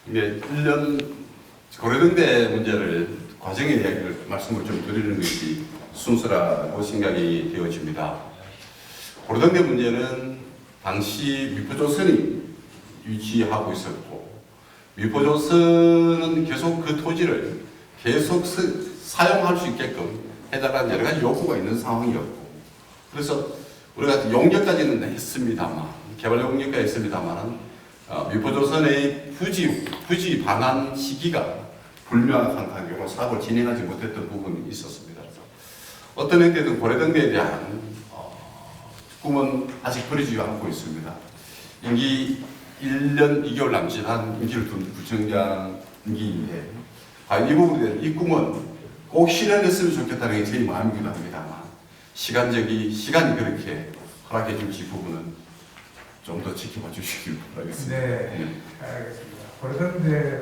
B: 이게 1년 고려등대 문제를 과정의 이야기를 말씀을 좀 드리는 것이 순서라고 생각이 되어집니다. 고려등대 문제는 당시 미포조선이 유지하고 있었고 미포조선은 계속 그 토지를 계속 사용할 수 있게끔 해달라는 여러 가지 요구가 있는 상황이었고 그래서 우리가 용역까지는 했습니다만 개발 용역까지 했습니다만 미포조선의 부지 반환 시기가 불명확한 관계로 사업을 진행하지 못했던 부분이 있었습니다. 그래서 어떤 형태든 고려등대에 대한 꿈은 아직 버리지 않고 있습니다. 임기 1년 2개월 남짓한 임기를 둔 구청장 임기인데 과연 이 부분에 대한 이 꿈은 꼭 실현했으면 좋겠다는 게 제 마음이기도 합니다만 시간이 그렇게 허락해 줄지 부분은 좀 더 지켜봐 주시길 바라겠습니다.
A: 네, 알겠습니다. 고려등대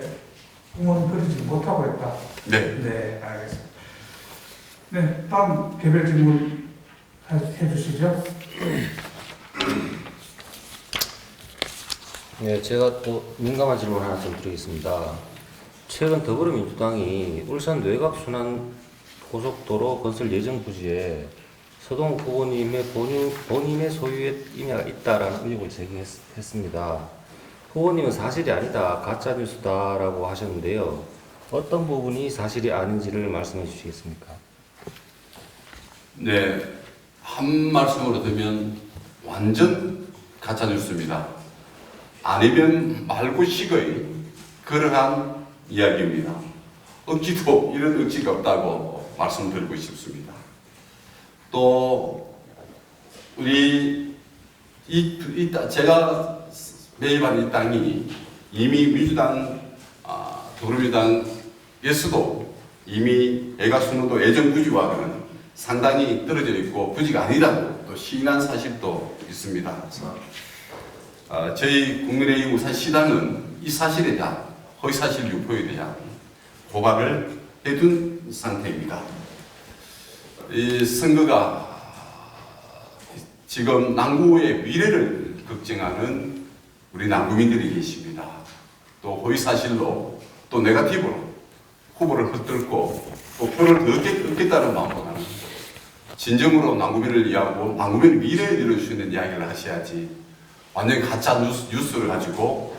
A: 꿈은 그리지 못하고 있다.
B: 네.
A: 네, 알겠습니다. 네, 다음 개별 질문 해주시죠.
D: 네, 제가 또 민감한 질문 하나 좀 드리겠습니다. 최근 더불어민주당이 울산 외곽순환 고속도로 건설 예정 부지에 서동 후보님의 본인의 소유의 임야가 있다라는 의혹을 제기했습니다. 후보님은 사실이 아니다, 가짜뉴스다라고 하셨는데요. 어떤 부분이 사실이 아닌지를 말씀해 주시겠습니까?
B: 네, 한 말씀으로 들면 완전 가짜뉴스입니다. 아니면 말고식의 그러한 이야기입니다. 억지도 이런 억지가 없다고 말씀드리고 싶습니다. 또 우리 제가 매입한 이 땅이 이미 민주당 더불어민주당에서도 이미 애가순환도 예정부지와는 상당히 떨어져 있고 부지가 아니라고 또 시인한 사실도 있습니다. 그래서 저희 국민의힘 울산시당은 이 사실에 대한 허위사실 유포에 대한 고발을 해둔 상태입니다. 이 선거가 지금 남구의 미래를 걱정하는 우리 남구민들이 계십니다. 또 허위사실로 또 네거티브로 후보를 흩뚫고 또 표를 더 얻겠다는 마음보다는 진정으로 남구민을 이해하고 남구민의 미래를 이룰 수 있는 이야기를 하셔야지 완전히 가짜 뉴스를 가지고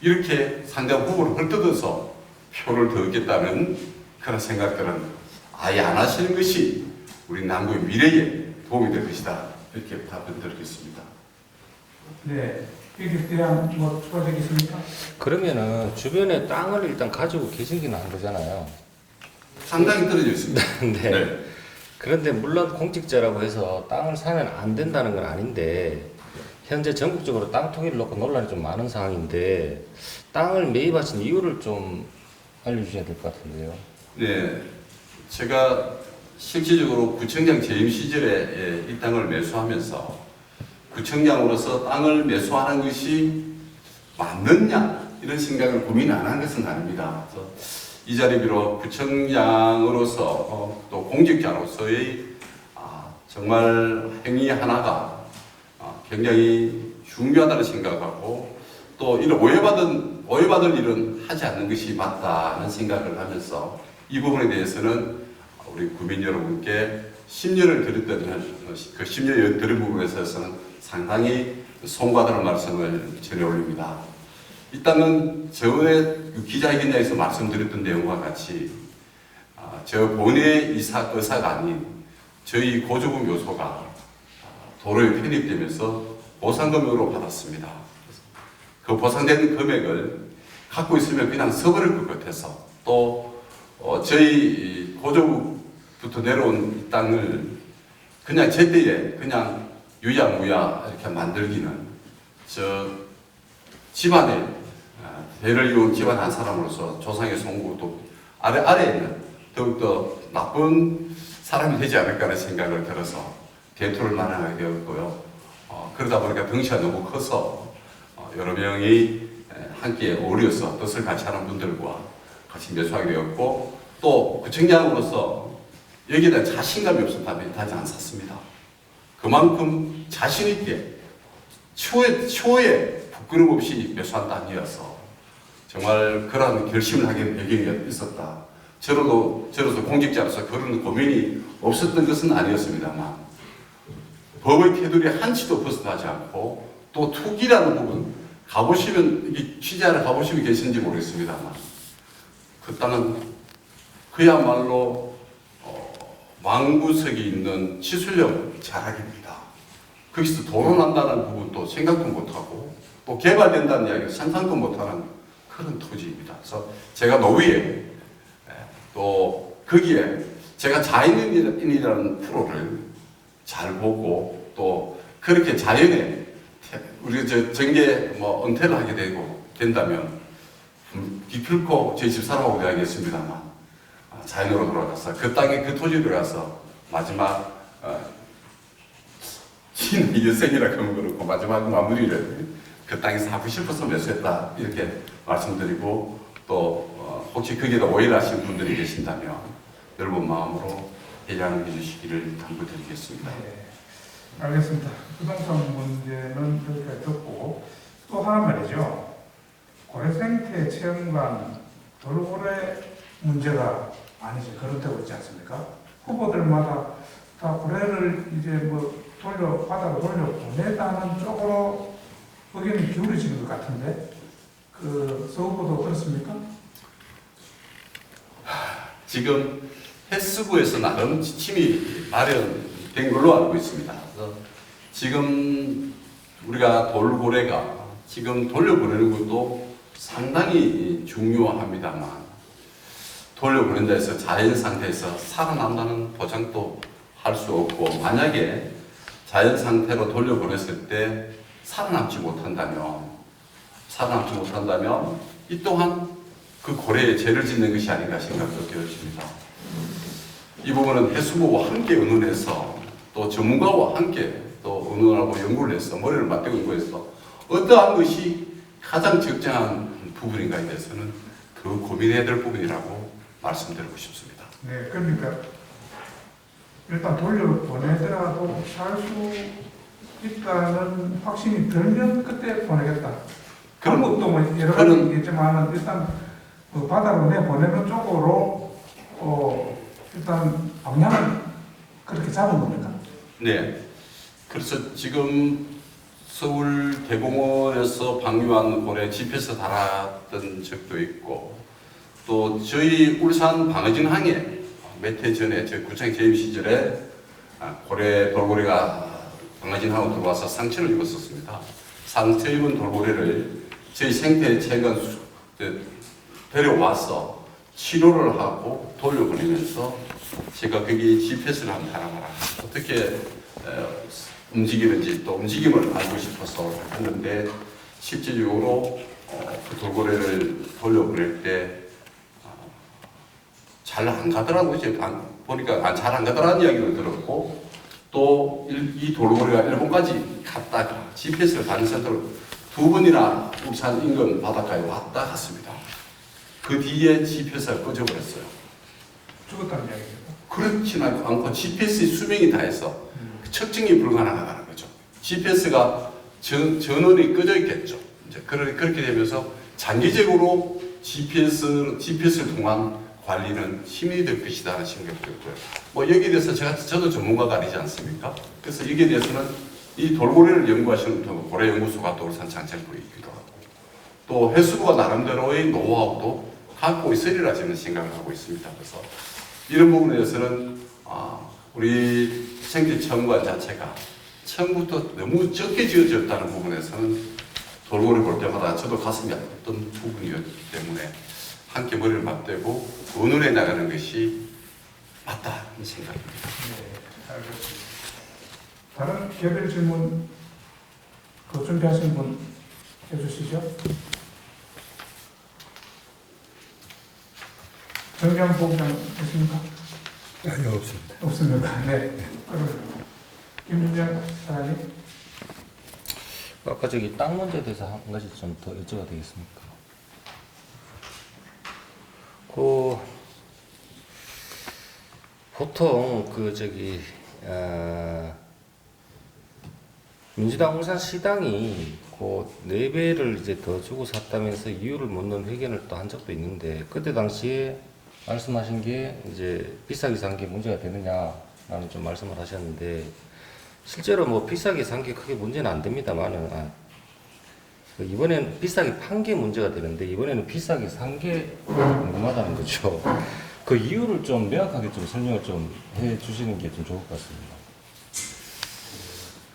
B: 이렇게 상대방 후보를 헐뜯어서 표를 더 얻겠다는 그런 생각들은 아예 안 하시는 것이 우리 남구의 미래에 도움이 될 것이다. 이렇게 답변드리겠습니다.
A: 네, 여기에 대한 뭐 추가적 있습니까?
D: 그러면은 주변에 땅을 일단 가지고 계시기는 한 거잖아요.
B: 상당히 떨어져 있습니다.
D: 네. 그런데 물론 공직자라고 해서 땅을 사면 안 된다는 건 아닌데 현재 전국적으로 땅 통일을 놓고 논란이 좀 많은 상황인데 땅을 매입하신 이유를 좀 알려주셔야 될 것 같은데요.
B: 네, 제가 실질적으로 구청장 재임 시절에 이 땅을 매수하면서 구청장으로서 땅을 매수하는 것이 맞느냐 이런 생각을 고민 안 한 것은 아닙니다. 그래서 이 자리 비로 구청장으로서 또 공직자로서의 정말 행위 하나가 굉장히 중요하다는 생각하고 또 이런 오해받을 일은 하지 않는 것이 맞다는 생각을 하면서 이 부분에 대해서는 우리 국민 여러분께 심려를 드렸던 그 심려 들은 부분에 있어서는 상당히 송구하다는 말씀을 전해 올립니다. 일단은 저의 기자회견장에서 말씀드렸던 내용과 같이 저 본회의 의사가 아닌 저희 고조부 묘소가 도로에 편입되면서 보상금으로 받았습니다. 그 보상된 금액을 갖고 있으면 그냥 써버릴 것 같아서 또 저희 고조부부터 내려온 이 땅을 그냥 제때에 그냥 유야무야 이렇게 만들기는 저 집안에 대를 이룬 집안 한 사람으로서 조상의 송구 또 아래에 있는 더욱더 나쁜 사람이 되지 않을까 하는 생각을 들어서 대토를 마련하게 되었고요. 그러다 보니까 덩치가 너무 커서 여러 명이 함께 어울려서 뜻을 같이 하는 분들과 같이 매수하게 되었고 또 구청장으로서 여기에 대한 자신감이 없었다면 다시 안 샀습니다. 그만큼 자신 있게 초에 부끄럼 없이 매수한다 아니어서 정말 그러한 결심을 하게 된 배경이 있었다. 저로서 공직자로서 그런 고민이 없었던 것은 아니었습니다만 법의 테두리 한치도 벗어나지 않고 또 투기라는 부분 가보시면 이게 취재하러 가보시면 계신지 모르겠습니다만 그 땅은 그야말로 왕구석이 있는 치술령 자락입니다. 거기서 도로 난다는 부분도 생각도 못하고 또 개발된다는 이야기를 상상도 못하는 그런 토지입니다. 그래서 제가 노위에 또 거기에 제가 자연인이라는 프로를 잘 보고 또 그렇게 자연에 우리 정계 은퇴를 하게 된다면 기필코 저희 집사람하고 이야기했습니다만 자연으로 돌아가서 그 땅에 그 토지로 가서 마지막 여생이라 그런 거 그렇고 마지막 마무리를 그 땅에서 하고 싶어서 매수했다 이렇게 말씀드리고 또 혹시 거기에다 오해를 하신 분들이 계신다면 넓은 마음으로 해양해 주시기를 당부드리겠습니다.
A: 네, 알겠습니다. 부동산 문제는 여기까지 듣고 또 하나 말이죠. 고래생태 체험관 돌고래 문제가 많이 이제 거론되고 있지 않습니까? 후보들마다 다 고래를 이제 바다로 돌려 보내다는 쪽으로 의견이 기울어지는 것 같은데 서 후보도 그렇습니까?
B: 지금 해수부에서 나름 지침이 마련된 걸로 알고 있습니다. 그래서 지금 우리가 돌고래가 지금 돌려보내는 것도 상당히 중요합니다만 돌려보낸다 해서 자연 상태에서 살아난다는 보장도 할 수 없고 만약에 자연 상태로 돌려보냈을 때 살아남지 못한다면 이 또한 그 고래에 죄를 짓는 것이 아닌가 생각도 되어집니다. 이 부분은 해수부와 함께 의논해서 또 전문가와 함께 또 의논하고 연구를 해서 머리를 맞대고 연구해서 어떠한 것이 가장 적정한 부분인가에 대해서는 더 고민해야 될 부분이라고 말씀드리고 싶습니다.
A: 네, 그러니까 일단 돌려보내더라도 살 수 있다는 확신이 들면 그때 보내겠다. 그런 것도 여러 가지 있겠지만 일단 바다로 내보내는 쪽으로 일단 방향을 그렇게 잡은 겁니까?
B: 네. 그래서 지금 서울 대공원에서 방류한 고래 집에서 달았던 적도 있고 또 저희 울산 방어진항에 몇 해 전에 저 구청 재임 시절에 돌고래가 방어진항으로 들어와서 상처를 입었었습니다. 상처 입은 돌고래를 저희 생태체육관 데려와서 치료를 하고 돌려보내면서 제가 거기 GPS를 한번 달아봐라. 어떻게 움직이는지 또 움직임을 알고 싶어서 했는데 실질적으로 그 돌고래를 돌려보낼 때 잘 안 가더라고요. 제가 보니까 잘 안 가더라는 이야기를 들었고 또 이 돌고래가 일본까지 갔다가 GPS를 다른 센터로 2번이나 울산 인근 바닷가에 왔다 갔습니다. 그 뒤에 GPS가 꺼져버렸어요.
A: 죽었다는 이야기죠.
B: 그렇진 않고 GPS의 수명이 다해서 측정이 불가능하다는 거죠. GPS가 전원이 꺼져 있겠죠. 이제 그렇게 되면서 장기적으로 GPS를 통한 관리는 힘이 될 것이다라는 생각이 들고요. 여기에 대해서 저도 전문가가 아니지 않습니까? 그래서 여기에 대해서는 이 돌고래를 연구하시는 고래연구소가 또 울산 장창부이기도 하고 또 해수부가 나름대로의 노하우도 갖고 있으리라 저는 생각을 하고 있습니다. 그래서 이런 부분에 대해서는 우리 생태체험관 자체가 처음부터 너무 적게 지어졌다는 부분에서는 돌고래 볼 때마다 저도 가슴이 아팠던 부분이었기 때문에 함께 머리를 맞대고 의논해 나가는 것이 맞다는 생각입니다.
A: 네, 알겠습니다. 다른 개별 질문 준비하신 분 해주시죠. 정경 부장 있습니까?
C: 아니 없습니다.
A: 없습니다. 네. 김준영 사장님.
D: 아까 저기 땅 문제에 대해서 한 가지 좀 더 여쭤봐도 되겠습니까? 보통 민주당 울산시당이 그 4배를 이제 더 주고 샀다면서 이유를 묻는 회견을 또 한 적도 있는데, 그때 당시에 말씀하신 게 이제 비싸게 산 게 문제가 되느냐라는 좀 말씀을 하셨는데, 실제로 뭐 비싸게 산 게 크게 문제는 안 됩니다만은, 이번에는 비싸게 판 게 문제가 되는데, 이번에는 비싸게 산 게 궁금하다는 거죠. 그 이유를 좀 명확하게 좀 설명을 좀 해 주시는 게 좀 좋을 것 같습니다.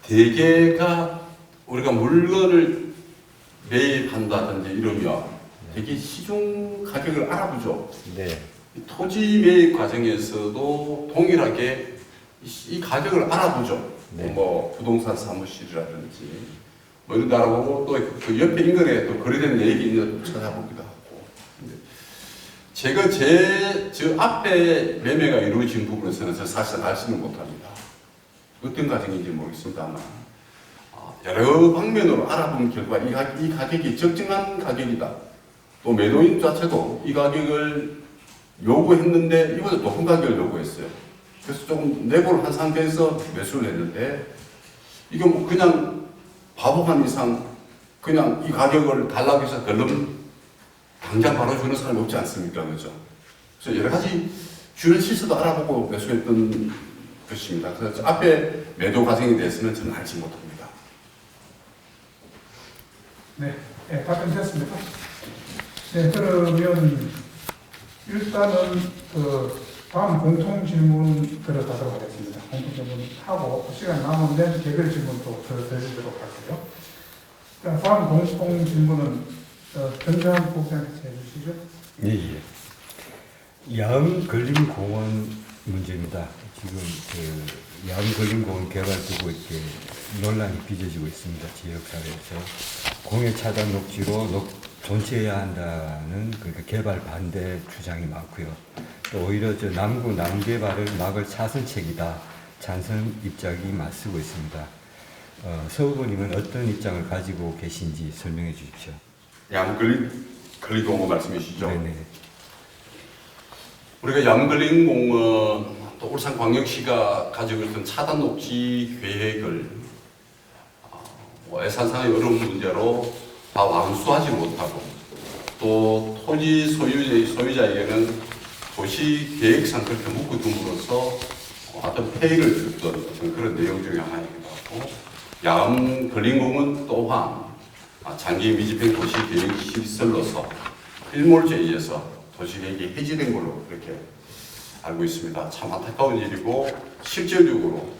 B: 대개가 우리가 물건을 매입한다든지 이러면 되게 시중 가격을 알아보죠.
D: 네.
B: 토지 매입 과정에서도 동일하게 이 가격을 알아보죠.
D: 네.
B: 뭐 부동산 사무실이라든지 뭐 이런 데 알아보고 또 그 옆에 인근에 또 거래되는 얘기 있는 데 찾아보기도 하고. 근데 제가 저 앞에 매매가 이루어진 부분에서는 저 사실 알지는 못합니다. 어떤 가격인지 모르겠습니다만 여러 방면으로 알아본 결과 이 가격이 적정한 가격이다. 또 매도인 자체도 이 가격을 요구했는데 이보다 높은 가격을 요구했어요. 그래서 조금 내고를 한 상태에서 매수를 했는데 이게 뭐 그냥 바보한 이상 그냥 이 가격을 달라고 해서 걸르면 당장 바로 주는 사람이 없지 않습니까? 그죠? 그래서 여러 가지 주는 실수도 알아보고 매수했던 것입니다. 그래서 앞에 매도 과정에 대해서는 저는 알지 못합니다.
A: 네, 네, 답변됐습니다. 네, 그러면 일단은 다음 공통 질문 들어가도록 하겠습니다. 공통 질문 하고 시간 남으면 개별 질문도 더 드리도록 할게요. 자, 다음 공통 질문은 전장 국장께서 해주시죠.
C: 예, 예. 야암걸림공원 문제입니다. 지금 야암걸림공원 개발 두고 이렇게 논란이 빚어지고 있습니다. 지역사회에서 공해 차단 녹지로 존치해야 한다는 그러니까 개발 반대 주장이 많고요. 또 오히려 저 남구 남개발을 막을 차선책이다 찬성 입장이 맞서고 있습니다. 서 후보님은 어떤 입장을 가지고 계신지 설명해 주십시오.
B: 야암걸림공원 말씀이시죠?
C: 네네.
B: 우리가 야암걸림공원 또 울산광역시가 가지고 있던 차단 녹지 계획을 예산상의 어려운 문제로 다 완수하지 못하고 또 토지 소유자에게는 도시 계획상 그렇게 묶어둠으로써 어떤 폐익을 줬던 그런 내용 중에 하나이기도 하고, 야암걸림공원 또한 장기 미집행 도시계획 시설로서 일몰제에 의해서 도시계획이 해지된 걸로 그렇게 알고 있습니다. 참 안타까운 일이고, 실질적으로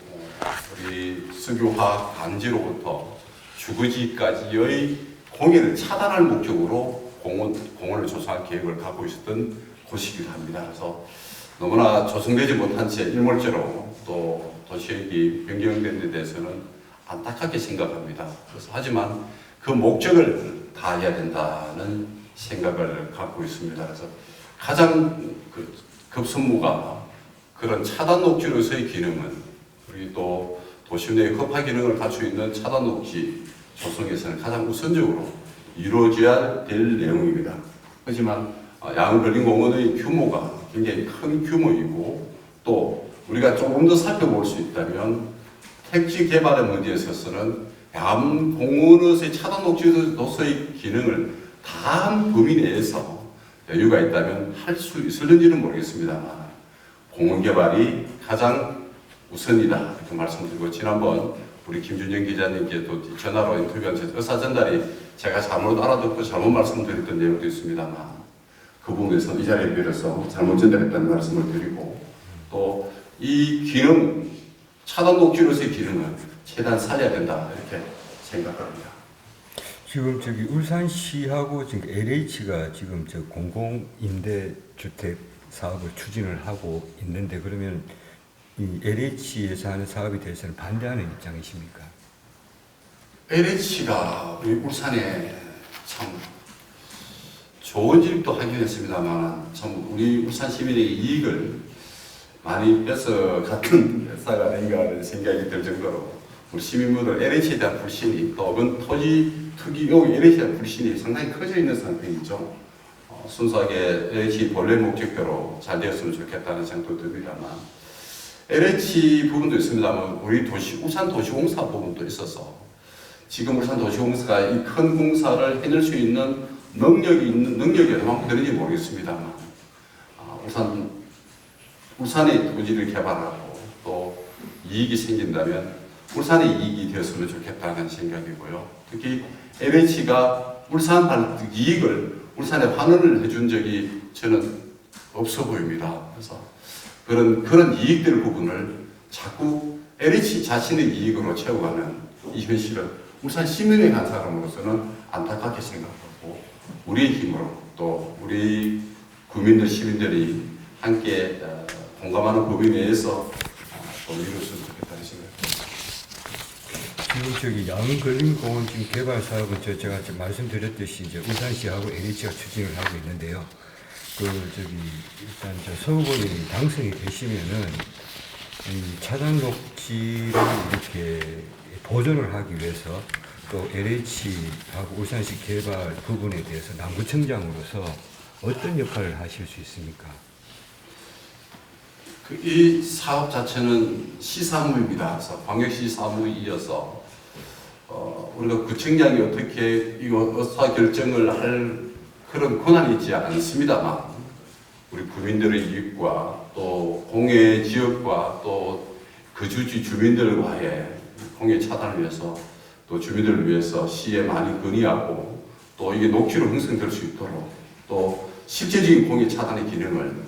B: 우리 석유화학 단지로부터 주거지까지의 공해를 차단할 목적으로 공원을 조성할 계획을 갖고 있었던 곳이기도 합니다. 그래서 너무나 조성되지 못한 채 일몰제로 또 도시계획이 변경된 데 대해서는 안타깝게 생각합니다. 그래서 하지만 그 목적을 다해야 된다는 생각을 갖고 있습니다. 그래서 가장 급선무가 그런 차단 녹지로서의 기능은 우리 또 도시 내 허파 기능을 갖추고 있는 차단 녹지 조성에서는 가장 우선적으로 이루어져야 될 내용입니다. 하지만 야암걸림공원의 규모가 굉장히 큰 규모이고, 또 우리가 조금 더 살펴볼 수 있다면 택지 개발의 문제에 있어서는 야암공원의 차단 녹지로서의 기능을 다한 범위 내에서 여유가 있다면 할 수 있을는지는 모르겠습니다만 공원 개발이 가장 우선이다 이렇게 말씀드리고, 지난번 우리 김준영 기자님께도 전화로 인터뷰한 의사 전달이 제가 잘못 알아듣고 잘못 말씀드렸던 내용도 있습니다만 그 부분에서 이 자리에 빌어서 잘못 전달했다는 말씀을 드리고, 또 이 기능 차단 녹지로서의 기능을 최대한 살려야 된다 이렇게 생각합니다.
C: 지금 울산시하고 지금 LH가 지금 공공임대주택 사업을 추진을 하고 있는데, 그러면 이 LH에서 하는 사업에 대해서는 반대하는 입장이십니까?
B: LH가 우리 울산에 참 좋은 일도 하긴 했습니다만 참 우리 울산 시민의 이익을 많이 뺏어갔던 회사가 아닌가 하는 생각이 들 정도로 우리 시민분들 LH에 대한 불신이, 또 토지 특이용 LH에 대한 불신이 상당히 커져 있는 상태이죠. 순수하게 LH 본래 목적대로 잘 되었으면 좋겠다는 생각도 듭니다만, LH 부분도 있습니다만 우리 울산 도시공사 부분도 있어서 지금 울산 도시공사가 이 큰 공사를 해낼 수 있는 능력이 얼마만큼 되는지 모르겠습니다만 울산의 토지를 개발하고 또 이익이 생긴다면 울산의 이익이 되었으면 좋겠다는 생각이고요. 특히 LH가 이익을 울산에 환원을 해준 적이 저는 없어 보입니다. 그래서 그런 이익들 부분을 자꾸 LH 자신의 이익으로 채워가는 이 현실은 울산 시민에 간 사람으로서는 안타깝게 생각하고 우리의 힘으로 또 우리 국민들 시민들이 함께 공감하는 범위 내에서 또 이루었으면 좋겠다는 생각입니다.
C: 지금 저기 양근림공원 지금 개발 사업은 제가 지금 말씀드렸듯이 이제 울산시하고 LH가 추진을 하고 있는데요. 일단 서울본인이 당선이 되시면은 이 차단 녹지를 이렇게 보존을 하기 위해서 또 LH하고 울산시 개발 부분에 대해서 남구청장으로서 어떤 역할을 하실 수 있습니까?
B: 이 사업 자체는 시사무입니다. 그래서 광역시 사무에 이어서 우리가 구청장이 어떻게 이거 의사 결정을 할 그런 권한이 있지 않습니다만 우리 국민들의 이익과 또 공해 지역과 또 거주지 주민들과의 공해 차단을 위해서 또 주민들을 위해서 시에 많이 건의하고 또 이게 녹지로 형성될 수 있도록 또 실질적인 공해 차단의 기능을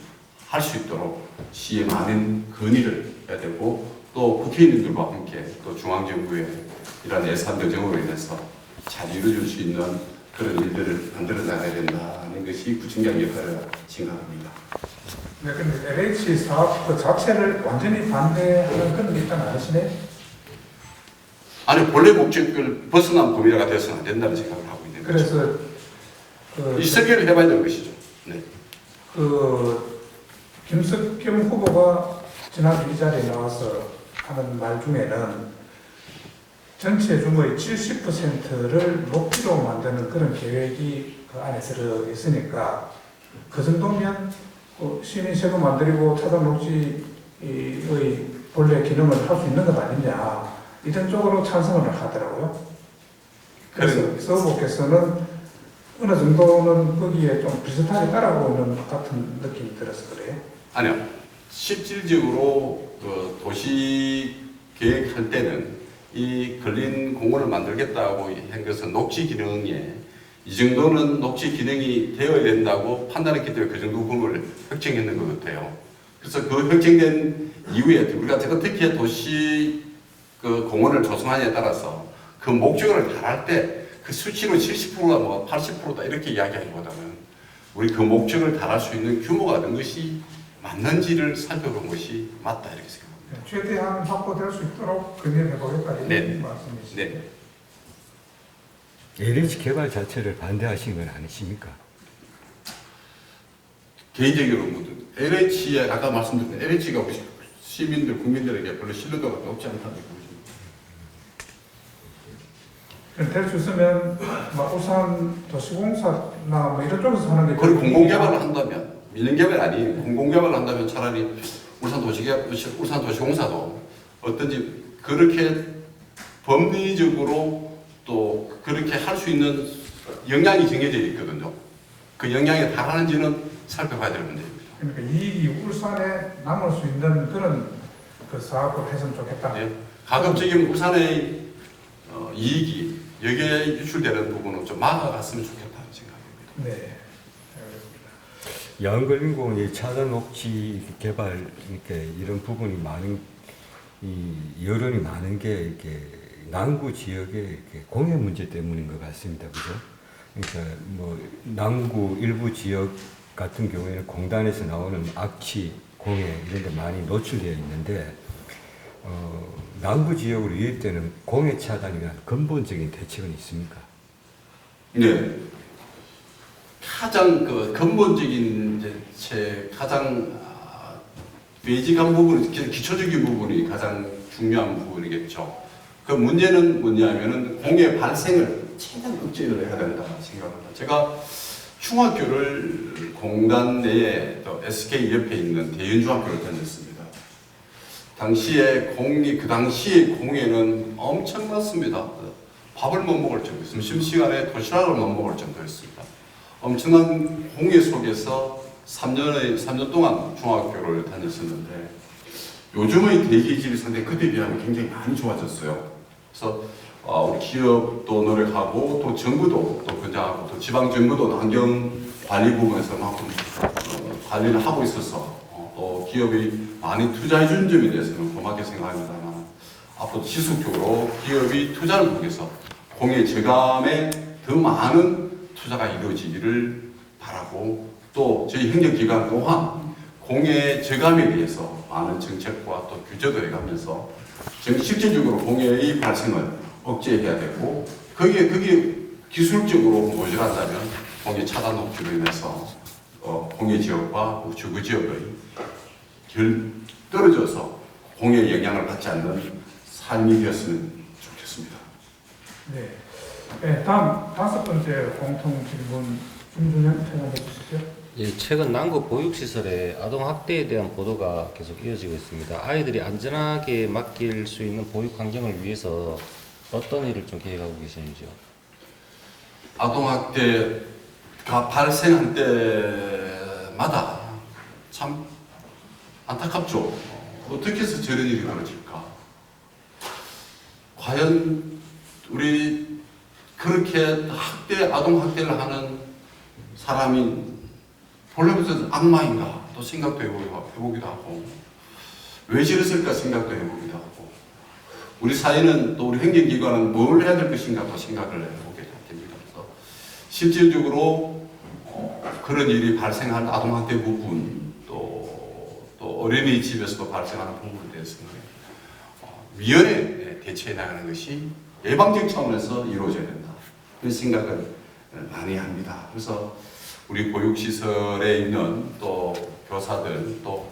B: 할 수 있도록 시에 많은 건의를 해야 되고 또 국회의원들과 함께 또 중앙정부의 이러한 예산 조정으로 인해서 잘 이루어질 수 있는 그런 일들을 만들어 나가야 된다는 것이 구청장 역할이라고 생각합니다.
A: 네, 근데 LH 사업 그 자체를 완전히 반대하는 그런 입장 아니시네?
B: 아니 본래 목적을 벗어난 범위가 되어서는 안 된다는 생각을 하고 있는 거죠.
A: 그래서
B: 이 설계를 해봐야 되는 것이죠. 네.
A: 김석겸 후보가 지난주 이 자리에 나와서 하는 말 중에는 전체 규모의 70%를 녹지로 만드는 그런 계획이 그 안에 들어 있으니까 그 정도면 시민 세금 안 들이고 차단 녹지의 본래 기능을 할 수 있는 것 아니냐 이런 쪽으로 찬성을 하더라고요. 그래서 서울보께서는 어느 정도는 거기에 좀 비슷하게 따라오는 것 같은 느낌이 들어서 그래요.
B: 아니요. 실질적으로 그 도시 계획할 때는 이 걸린 공원을 만들겠다고 한 것은 녹지 기능에 이 정도는 녹지 기능이 되어야 된다고 판단했기 때문에 그 정도 부분을 확정했는 것 같아요. 그래서 그 확정된 이후에 우리가 특히 도시 그 공원을 조성하냐에 따라서 그 목적을 달할 때 그 수치로 70%다 뭐 80%다 이렇게 이야기하기보다는 우리 그 목적을 달할 수 있는 규모가 어떤 것이 맞는지를 살펴본 것이 맞다 이렇게 생각합니다.
A: 최대한 확보될 수 있도록 근접해 보겠다 이런
B: 네.
A: 말씀이시죠.
B: 네.
C: LH 개발 자체를 반대하시는 건 아니십니까?
B: 개인적으로 LH에 아까 말씀드린 LH가 시민들 국민들에게 별로 신뢰도가 높지 않다는 보입니다.
A: 될 수 있으면 울산 도시공사나 뭐 이런 쪽에서 하는 게
B: 그걸 공공개발을 한다면 민영개발 아니에요. 공공개발을 한다면 차라리 울산 도시공사도 어떤지 그렇게 법리적으로 또 그렇게 할 수 있는 역량이 정해져 있거든요. 그 역량에 달하는지는 살펴봐야 될 문제입니다.
A: 그러니까 이익이 울산에 남을 수 있는 그런 그 사업을 했으면 좋겠다.
B: 네. 가급적이면 울산의 이익이 여기에 유출되는 부분은 좀 막아갔으면 좋겠다는 생각입니다.
A: 네.
C: 양근림공원의 차단 녹지 개발 이렇게 이런 부분이 많은 이 여론이 많은 게 이렇게 남구 지역의 이렇게 공해 문제 때문인 것 같습니다, 그죠? 그러니까 뭐 남구 일부 지역 같은 경우에는 공단에서 나오는 악취, 공해 이런 데 많이 노출되어 있는데 남구 지역으로 유입되는 공해 차단에 대한 근본적인 대책은 있습니까?
B: 네. 가장 그 근본적인 대책, 가장 베이직한 부분, 기초적인 부분이 가장 중요한 부분이겠죠. 그 문제는 뭐냐면은 공해 발생을 최대한 억제를 해야 된다 생각합니다. 제가 중학교를 공단 내에 또 SK 옆에 있는 대연중학교를 다녔습니다. 당시에 그 당시의 공해는 엄청났습니다. 밥을 못 먹을 정도, 점심시간에 도시락을 못 먹을 정도였습니다. 엄청난 공해 속에서 3년 동안 중학교를 다녔었는데, 요즘의 대기질이 상당히 그때에 비하면 굉장히 많이 좋아졌어요. 그래서 우리 기업도 노력하고, 또 정부도 또 권장하고, 또 지방정부도 환경관리 부분에서만큼 관리를 하고 있어서 또 기업이 많이 투자해 준 점에 대해서는 고맙게 생각합니다만, 앞으로 지속적으로 기업이 투자를 통해서 공해 저감에 더 많은 투자가 이루어지기를 바라고, 또 저희 행정기관 또한 공해 저감에 대해서 많은 정책과 또 규제도 해가면서 실질적으로 공해의 발생을 억제해야 되고, 그게 기술적으로 모자란다면 공해 차단 녹지로 인해서 공해 지역과 주거 지역의 떨어져서 공해의 영향을 받지 않는 삶이 되었으면 좋겠습니다.
A: 네. 네, 다음 5번째 공통 질문 김준현 퇴장해 주시죠.
D: 예, 최근 남구 보육시설의 아동학대에 대한 보도가 계속 이어지고 있습니다. 아이들이 안전하게 맡길 수 있는 보육 환경을 위해서 어떤 일을 좀 계획하고 계시는지요?
B: 아동학대가 발생할 때마다 참 안타깝죠. 어떻게 해서 저런 일이 벌어질까? 과연 우리 그렇게 아동학대를 하는 사람이 본래부터 악마인가 또 생각도 해보기도 하고, 왜 저랬을까 생각도 해보기도 하고, 우리 사회는 또 우리 행정기관은 뭘 해야 될 것인가 또 생각을 해보게 됩니다. 그래서 실질적으로 그런 일이 발생한 아동학대 부분, 또 어린이집에서도 발생하는 부분에 대해서는 미연에 대처해 나가는 것이 예방적 차원에서 이루어져야 된다, 그런 생각을 많이 합니다. 그래서 우리 보육시설에 있는 또 교사들, 또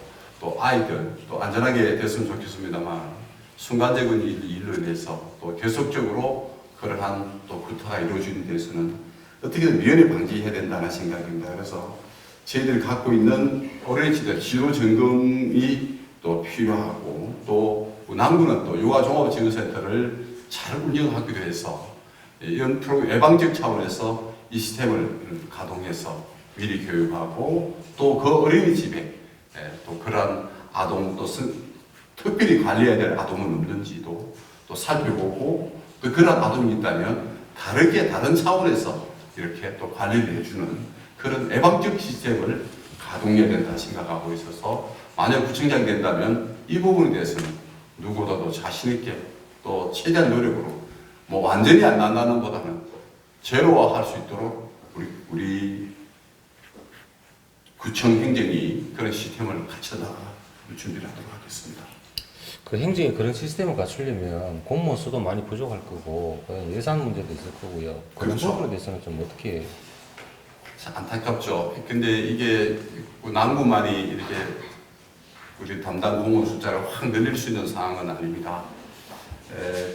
B: 아이들 또 안전하게 됐으면 좋겠습니다만, 순간적인 일로 인해서 또 계속적으로 그러한 또 구타가 이루어지는 데서는 어떻게든 미연에 방지해야 된다는 생각입니다. 그래서 저희들이 갖고 있는 어린이집들 지도 점검이 또 필요하고, 또 남구는 또 육아종합지원센터를 잘 운영하기로 해서 이런 예방적 차원에서 이 시스템을 가동해서 미리 교육하고, 또 그 어린이집에 또 그러한 아동, 또 특별히 관리해야 될 아동은 없는지도 또 살펴보고, 또 그런 아동이 있다면 다른 차원에서 이렇게 또 관리를 해주는 그런 예방적 시스템을 가동해야 된다 생각하고 있어서, 만약 구청장이 된다면 이 부분에 대해서는 누구보다도 자신있게 또 최대한 노력으로 완전히 안 난다는 보다는 제로화할 수 있도록 우리 구청 행정이 그런 시스템을 갖춰나갈 준비를 하도록 하겠습니다.
D: 그 행정이 그런 시스템을 갖추려면 공무원 수도 많이 부족할 거고, 예산 문제도 있을 거고요. 그런
B: 그렇죠.
D: 부분에 대해서는 좀 어떻게?
B: 참 안타깝죠. 근데 이게 남구만이 이렇게 우리 담당 공무원 숫자를 확 늘릴 수 있는 상황은 아닙니다.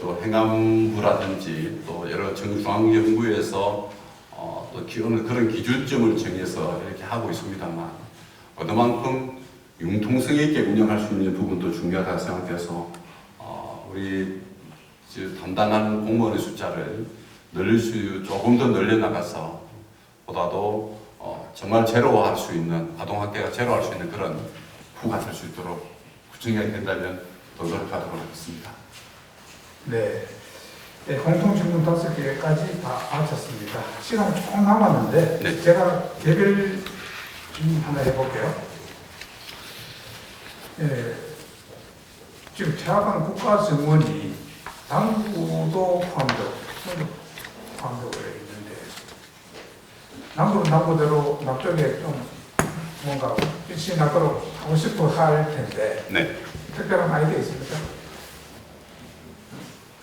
B: 또 행안부라든지 또 여러 중앙정부에서 또 그런 기준점을 정해서 이렇게 하고 있습니다만, 어느 만큼 융통성 있게 운영할 수 있는 부분도 중요하다고 생각돼서 우리 담당하는 공무원의 숫자를 조금 더 늘려나가서 보다도 정말 제로화할 수 있는, 아동학대가 제로할 수 있는 그런 부가 될 수 있도록 구청장이 된다면 더 노력하도록 하겠습니다.
A: 네. 네, 공통 질문 5개까지 다 마쳤습니다. 시간이 조금 남았는데,
B: 네.
A: 제가 개별 질문 하나 해볼게요. 네, 지금 제약관 국가정원이 남구도 포함되고 포함되고 있는데, 남구는 남구대로 남쪽에 좀 뭔가 빛이 나도록 하고 싶어 할 텐데,
B: 네.
A: 특별한 아이디어 있습니까?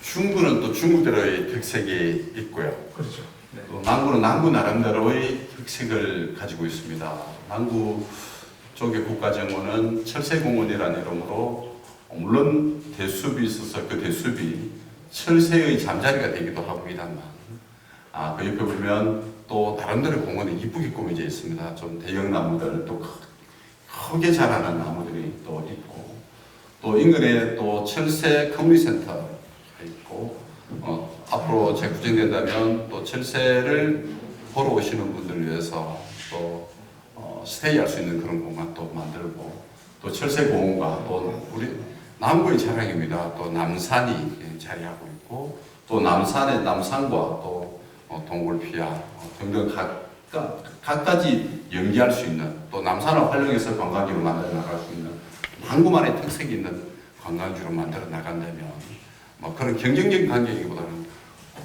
B: 중구는 또 중구대로의 특색이 있고요.
A: 그렇죠. 네.
B: 또 남구는 남구 나름대로의 특색을 가지고 있습니다. 남구 쪽의 국가정원은 철새공원이라는 이름으로, 물론 대숲이 있어서 그 대숲이 철새의 잠자리가 되기도 합니다만, 그 옆에 보면 또 나름대로 공원이 이쁘게 꾸며져 있습니다. 좀 대형 나무들, 또 크게 자라는 나무들이 또 있고, 또 인근에 또 철새 커뮤니티센터가 있고 앞으로 재구정된다면 또 철새를 보러 오시는 분들을 위해서 또 스테이할 수 있는 그런 공간도 만들고 또 철새공원과 또 우리 남구의 자랑입니다. 또 남산이 자리하고 있고 또 남산의 남산과 또 동굴피아 등등 각가지 연계할 수 있는 또 남산을 활용해서 관광지로 만들어 나갈 수 있는 남구만의 특색이 있는 관광지로 만들어 나간다면 뭐 그런 경쟁적인 관계이기보다는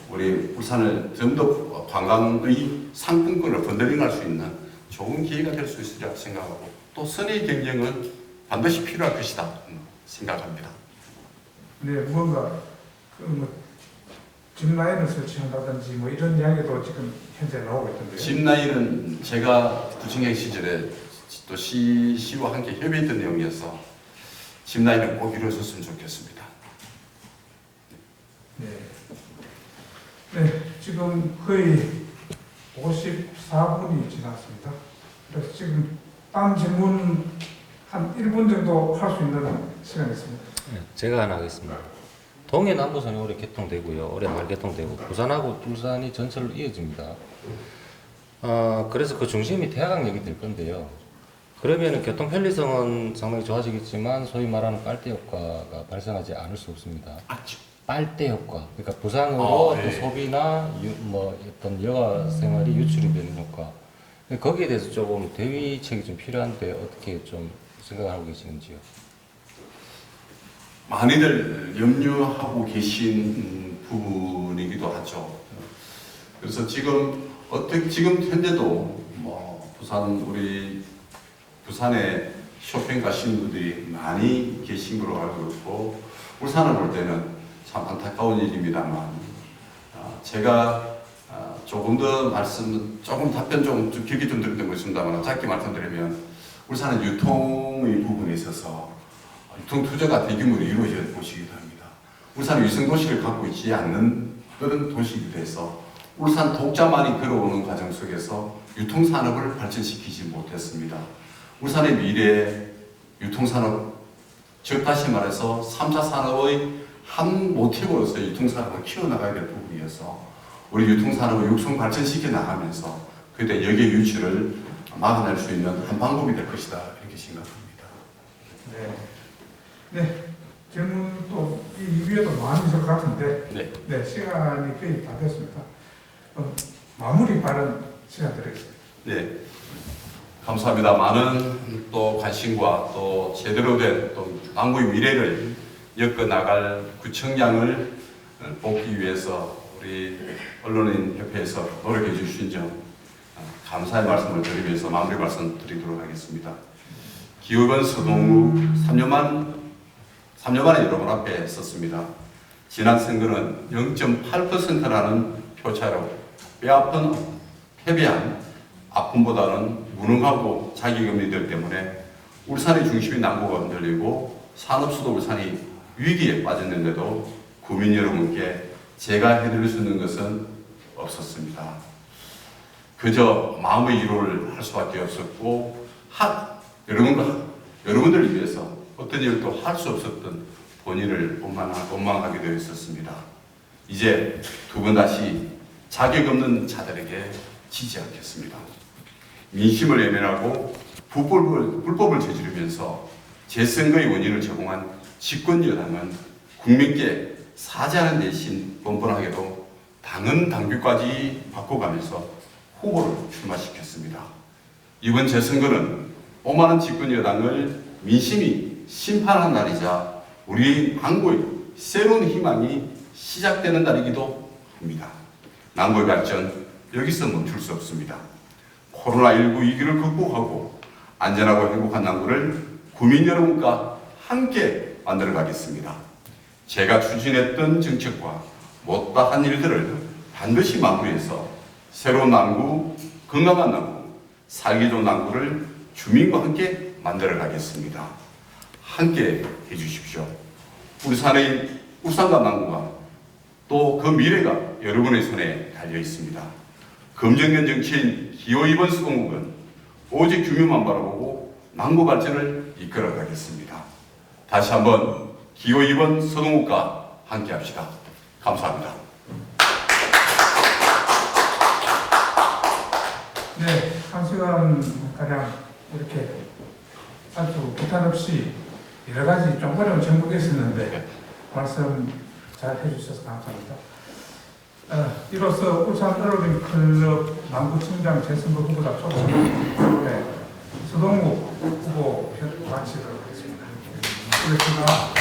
B: 우리 울산을 좀 더 관광의 상품권을 번들링할 수 있는 좋은 기회가 될 수 있으리라 생각하고 또 선의 경쟁은 반드시 필요할 것이다 생각합니다.
A: 네, 뭔가 짚라인을 설치한다든지 뭐 이런 이야기도 지금 현재 나오고 있던데요.
B: 짚라인은 제가 구청장 시절에 또 시와 함께 협의했던 내용이어서 짚라인은 꼭 이루어졌으면 좋겠습니다.
A: 네. 네, 지금 거의 54분이 지났습니다. 그래서 지금 다음 질문 한 1분 정도 할 수 있는 시간이 있습니다.
D: 제가 하나 하겠습니다. 동해 남부선이 올해 개통되고요. 올해 말 개통되고 부산하고 울산이 전철로 이어집니다. 그래서 그 중심이 태화강역이 될 건데요. 그러면은 교통 편리성은 상당히 좋아지겠지만 소위 말하는 빨대 효과가 발생하지 않을 수 없습니다. 빨대 효과. 그러니까 부상으로 또 소비나 뭐 어떤 여가 생활이 유출이 되는 효과. 거기에 대해서 조금 대비책이 좀 필요한데 어떻게 좀 생각하고 계시는지요?
B: 많이들 염려하고 계신 부분이기도 하죠. 그래서 지금 현재도 뭐 부산에 쇼핑 가시는 분들이 많이 계신 걸로 알고 있고 울산을 볼 때는 참 안타까운 일입니다만 제가 조금 답변 좀 길게 좀 드렸던 것 있습니다만 짧게 말씀드리면 울산은 유통의 부분에 있어서 유통 투자가 대규모로 이루어져야 도시이기도 합니다. 울산은 위성도시를 갖고 있지 않는 그런 도시이기도 해서 울산 독자만이 걸어오는 과정 속에서 유통산업을 발전시키지 못했습니다. 울산의 미래 유통산업, 즉 다시 말해서 3차 산업의 한 모티브로서 유통산업을 키워나가야 될 부분이어서 우리 유통산업을 육성 발전시켜 나가면서 그때 역의 유출을 막아낼 수 있는 한 방법이 될 것이다 이렇게 생각합니다.
A: 네, 질문 또 이 위에도 많이 있을 것 같은데
B: 네.
A: 시간이 거의 다 됐습니다. 마무리 발언 시간 드리겠습니다.
B: 네, 감사합니다. 많은 또 관심과 또 제대로 된 또 남구의 미래를 엮어 나갈 구청장을 뽑기 위해서 우리 언론인 협회에서 노력해 주신 점 감사의 말씀을 드리면서 마무리 말씀 드리도록 하겠습니다. 기업은 서동우 3년 만에 여러분 앞에 섰습니다. 지난 선거는 0.8%라는 표차로 뼈아픈 패배한 아픔보다는 무능하고 자기금리들 때문에 울산의 중심이 남구가 흔들리고 산업수도 울산이 위기에 빠졌는데도 구민 여러분께 제가 해드릴 수 있는 것은 없었습니다. 그저 마음의 위로를 할 수밖에 없었고 여러분들을 위해서 어떤 일도 할 수 없었던 본인을 원망하게 되어 있었습니다. 이제 두 번 다시 자격 없는 자들에게 지지 않겠습니다. 민심을 외면하고 불법을 저지르면서 재선거의 원인을 제공한 집권 여당은 국민께 사죄하는 대신 뻔뻔하게도 당은 당규까지 바꿔가면서 후보를 출마시켰습니다. 이번 재선거는 오만한 집권 여당을 민심이 심판한 날이자 우리 남구의 새로운 희망이 시작되는 날이기도 합니다. 남구의 발전 여기서 멈출 수 없습니다. 코로나19 위기를 극복하고 안전하고 행복한 남구를 구민 여러분과 함께 만들어 가겠습니다. 제가 추진했던 정책과 못다한 일들을 반드시 마무리해서 새로운 남구, 건강한 남구, 살기 좋은 남구를 주민과 함께 만들어 가겠습니다. 함께 해주십시오. 울산과 남구가 또 그 미래가 여러분의 손에 달려 있습니다. 검증된 정치인 기호 2번 수공국은 오직 주민만 바라보고 남구 발전을 이끌어 가겠습니다. 다시 한번 기호 2번 서동욱과 함께합시다. 감사합니다.
A: 네, 1시간가량 이렇게 아주 부탄 없이 여러 가지 좀 어려운 정보가 있었는데 말씀 잘 해주셔서 감사합니다. 이로써 울산 어로링 클럽 남구청장 재선거 후보자 초청에 서동욱 후보 마치도록 하겠습니다. 그렇습니다.